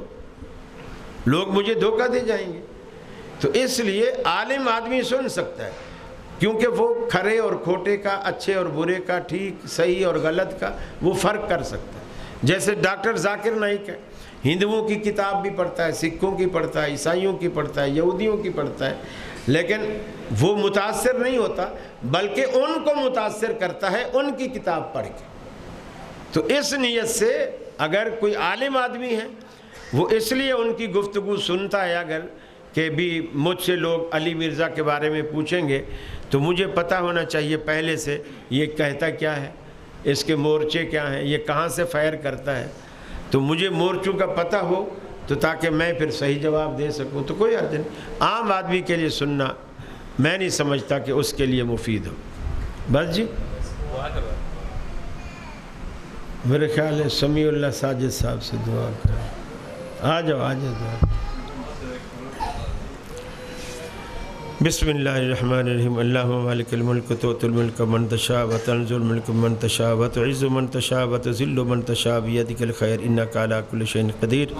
لوگ مجھے دھوکہ دے جائیں گے۔ تو اس لیے عالم آدمی سن سکتا ہے، کیونکہ وہ کھرے اور کھوٹے کا، اچھے اور برے کا، ٹھیک صحیح اور غلط کا وہ فرق کر سکتا ہے۔ جیسے ڈاکٹر ذاکر نائک ہے، ہندوؤں کی کتاب بھی پڑھتا ہے، سکھوں کی پڑھتا ہے، عیسائیوں کی پڑھتا ہے، یہودیوں کی پڑھتا ہے، لیکن وہ متاثر نہیں ہوتا، بلکہ ان کو متاثر کرتا ہے ان کی کتاب پڑھ کے۔ تو اس نیت سے اگر کوئی عالم آدمی ہے، وہ اس لیے ان کی گفتگو سنتا ہے، اگر کہ بھی مجھ سے لوگ علی مرزا کے بارے میں پوچھیں گے تو مجھے پتہ ہونا چاہیے پہلے سے یہ کہتا کیا ہے، اس کے مورچے کیا ہیں، یہ کہاں سے فائر کرتا ہے، تو مجھے مورچوں کا پتہ ہو تو تاکہ میں پھر صحیح جواب دے سکوں، تو کوئی حرج نہیں۔ عام آدمی کے لیے سننا میں نہیں سمجھتا کہ اس کے لیے مفید ہو۔ بس جی، میرے خیال ہے سمیع اللہ ساجد صاحب سے دعا کریں۔ آ جاؤ دعا۔ بسم اللہ الرحمن الرحیم۔ اللہم مالک الملک تؤتی الملک من تشاء وتنزع الملک من تشاء وتعز من تشاء وتذل من تشاء بیدک الخیر انک علی کل شیء قدیر۔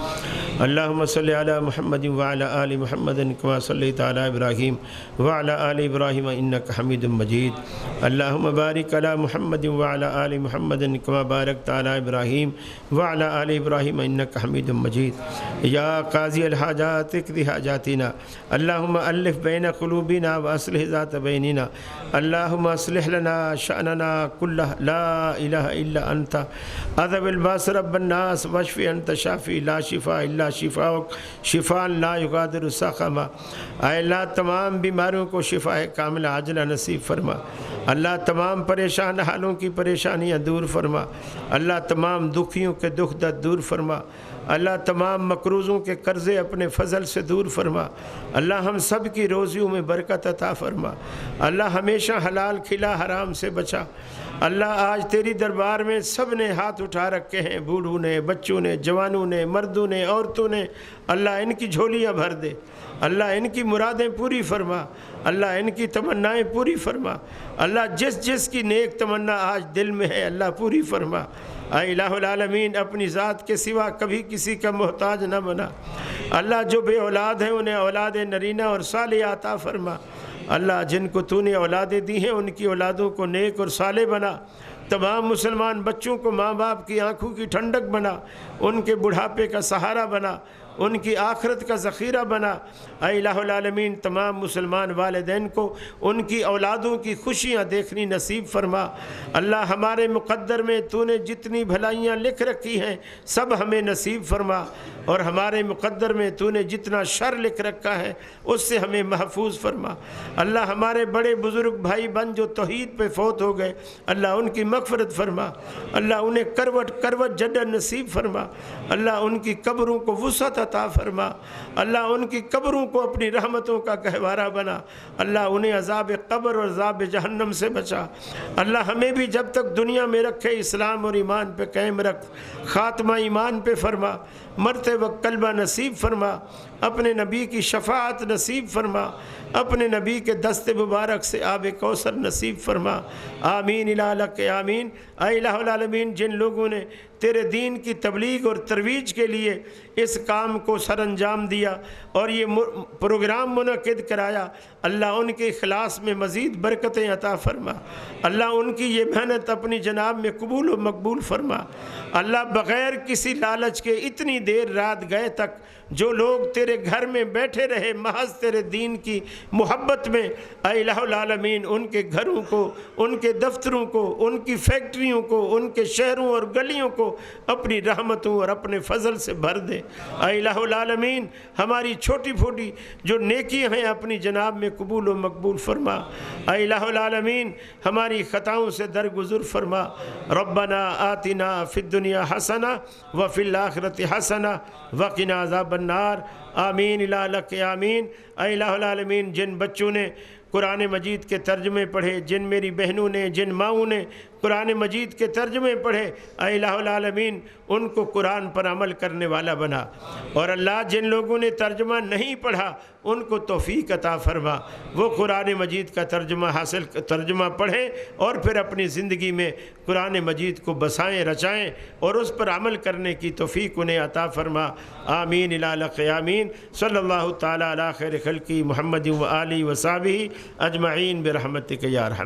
اللہم صلی علی محمد وعلی آل محمد کما صلیت علی ابراہیم وعلی آل ابراہیم انک حمید مجید۔ اللہم بارک علی محمد وعلی آل محمد کما بارکت علی ابراہیم وعلی آل ابراہیم انک حمید مجید۔ یا قاضی الحاجات اقض حاجاتنا، اللہم الف بین قلوبنا واصلح ذات بیننا، اللہم اصلح لنا شأننا کلہ لا الہ الا انت اذهب الباس رب الناس واشف انت شافی لا شفاء الا شفاءک شفاء لا یغادر سقما۔ اے اللہ تمام بیماریوں کو شفاء کاملہ عاجلہ نصیب فرما، اللہ تمام پریشان حالوں کی پریشانیاں دور فرما، اللہ تمام دکھیوں کے دکھ درد دور فرما، اللہ تمام مقروضوں کے قرضے اپنے فضل سے دور فرما، اللہ ہم سب کی روزیوں میں برکت عطا فرما، اللہ ہمیشہ حلال کھلا حرام سے بچا۔ اللہ آج تیری دربار میں سب نے ہاتھ اٹھا رکھے ہیں، بوڑھوں نے، بچوں نے، جوانوں نے، مردوں نے، عورتوں نے، اللہ ان کی جھولیاں بھر دے، اللہ ان کی مرادیں پوری فرما، اللہ ان کی تمنائیں پوری فرما، اللہ جس جس کی نیک تمنا آج دل میں ہے اللہ پوری فرما۔ اے الہ العالمین، اپنی ذات کے سوا کبھی کسی کا محتاج نہ بنا، اللہ جو بے اولاد ہیں انہیں اولاد نرینہ اور صالح عطا فرما، اللہ جن کو تو نے اولادیں دی ہیں ان کی اولادوں کو نیک اور صالح بنا، تمام مسلمان بچوں کو ماں باپ کی آنکھوں کی ٹھنڈک بنا، ان کے بڑھاپے کا سہارا بنا، ان کی آخرت کا ذخیرہ بنا۔ اے الہ العالمین، تمام مسلمان والدین کو ان کی اولادوں کی خوشیاں دیکھنی نصیب فرما۔ اللہ ہمارے مقدر میں تو نے جتنی بھلائیاں لکھ رکھی ہیں سب ہمیں نصیب فرما، اور ہمارے مقدر میں تو نے جتنا شر لکھ رکھا ہے اس سے ہمیں محفوظ فرما۔ اللہ ہمارے بڑے بزرگ بھائی بن جو توحید پہ فوت ہو گئے اللہ ان کی مغفرت فرما، اللہ انہیں کروٹ کروٹ جنت نصیب فرما، اللہ ان کی قبروں کو وسعت عطا فرما، اللہ ان کی قبروں کو اپنی رحمتوں کا گہوارہ بنا، اللہ انہیں عذاب قبر اور عذاب جہنم سے بچا، اللہ ہمیں بھی جب تک دنیا میں رکھے اسلام اور ایمان پہ قائم رکھ، خاتمہ ایمان پہ فرما، مرتے وقت کلمہ نصیب فرما، اپنے نبی کی شفاعت نصیب فرما، اپنے نبی کے دست مبارک سے آب کوثر نصیب فرما، آمین الالک آمین۔ اے الہ العالمین، جن لوگوں نے تیرے دین کی تبلیغ اور ترویج کے لیے اس کام کو سر انجام دیا اور یہ پروگرام منعقد کرایا، اللہ ان کے اخلاص میں مزید برکتیں عطا فرما، اللہ ان کی یہ محنت اپنی جناب میں قبول و مقبول فرما، اللہ بغیر کسی لالچ کے اتنی دیر رات گئے تک جو لوگ تیرے گھر میں بیٹھے رہے محض تیرے دین کی محبت میں، اے الہ العالمین ان کے گھروں کو، ان کے دفتروں کو، ان کی فیکٹریوں کو، ان کے شہروں اور گلیوں کو اپنی رحمتوں اور اپنے فضل سے بھر دے۔ اے الہ العالمین ہماری چھوٹی پھوٹی جو نیکیاں ہیں اپنی جناب میں قبول و مقبول فرما، اے الہ العالمین ہماری خطاؤں سے درگزر فرما۔ ربنا آتنا فی الدنیا حسنہ وفی الآخرۃ حسنہ وقنا عذاب النار، آمین الالک آمین۔ اے الہ العالمین جن بچوں نے قرآن مجید کے ترجمے پڑھے، جن میری بہنوں نے، جن ماؤں نے قرآن مجید کے ترجمے پڑھے، اے الہ العالمین ان کو قرآن پر عمل کرنے والا بنا، اور اللہ جن لوگوں نے ترجمہ نہیں پڑھا ان کو توفیق عطا فرما، وہ قرآن مجید کا ترجمہ پڑھیں اور پھر اپنی زندگی میں قرآن مجید کو بسائیں رچائیں اور اس پر عمل کرنے کی توفیق انہیں عطا فرما، آمین الالک آمین۔ صلی اللہ تعالی علی خیر خلقی محمد و آلہ و صحبہ اجمعین برحمتک یا ارحم۔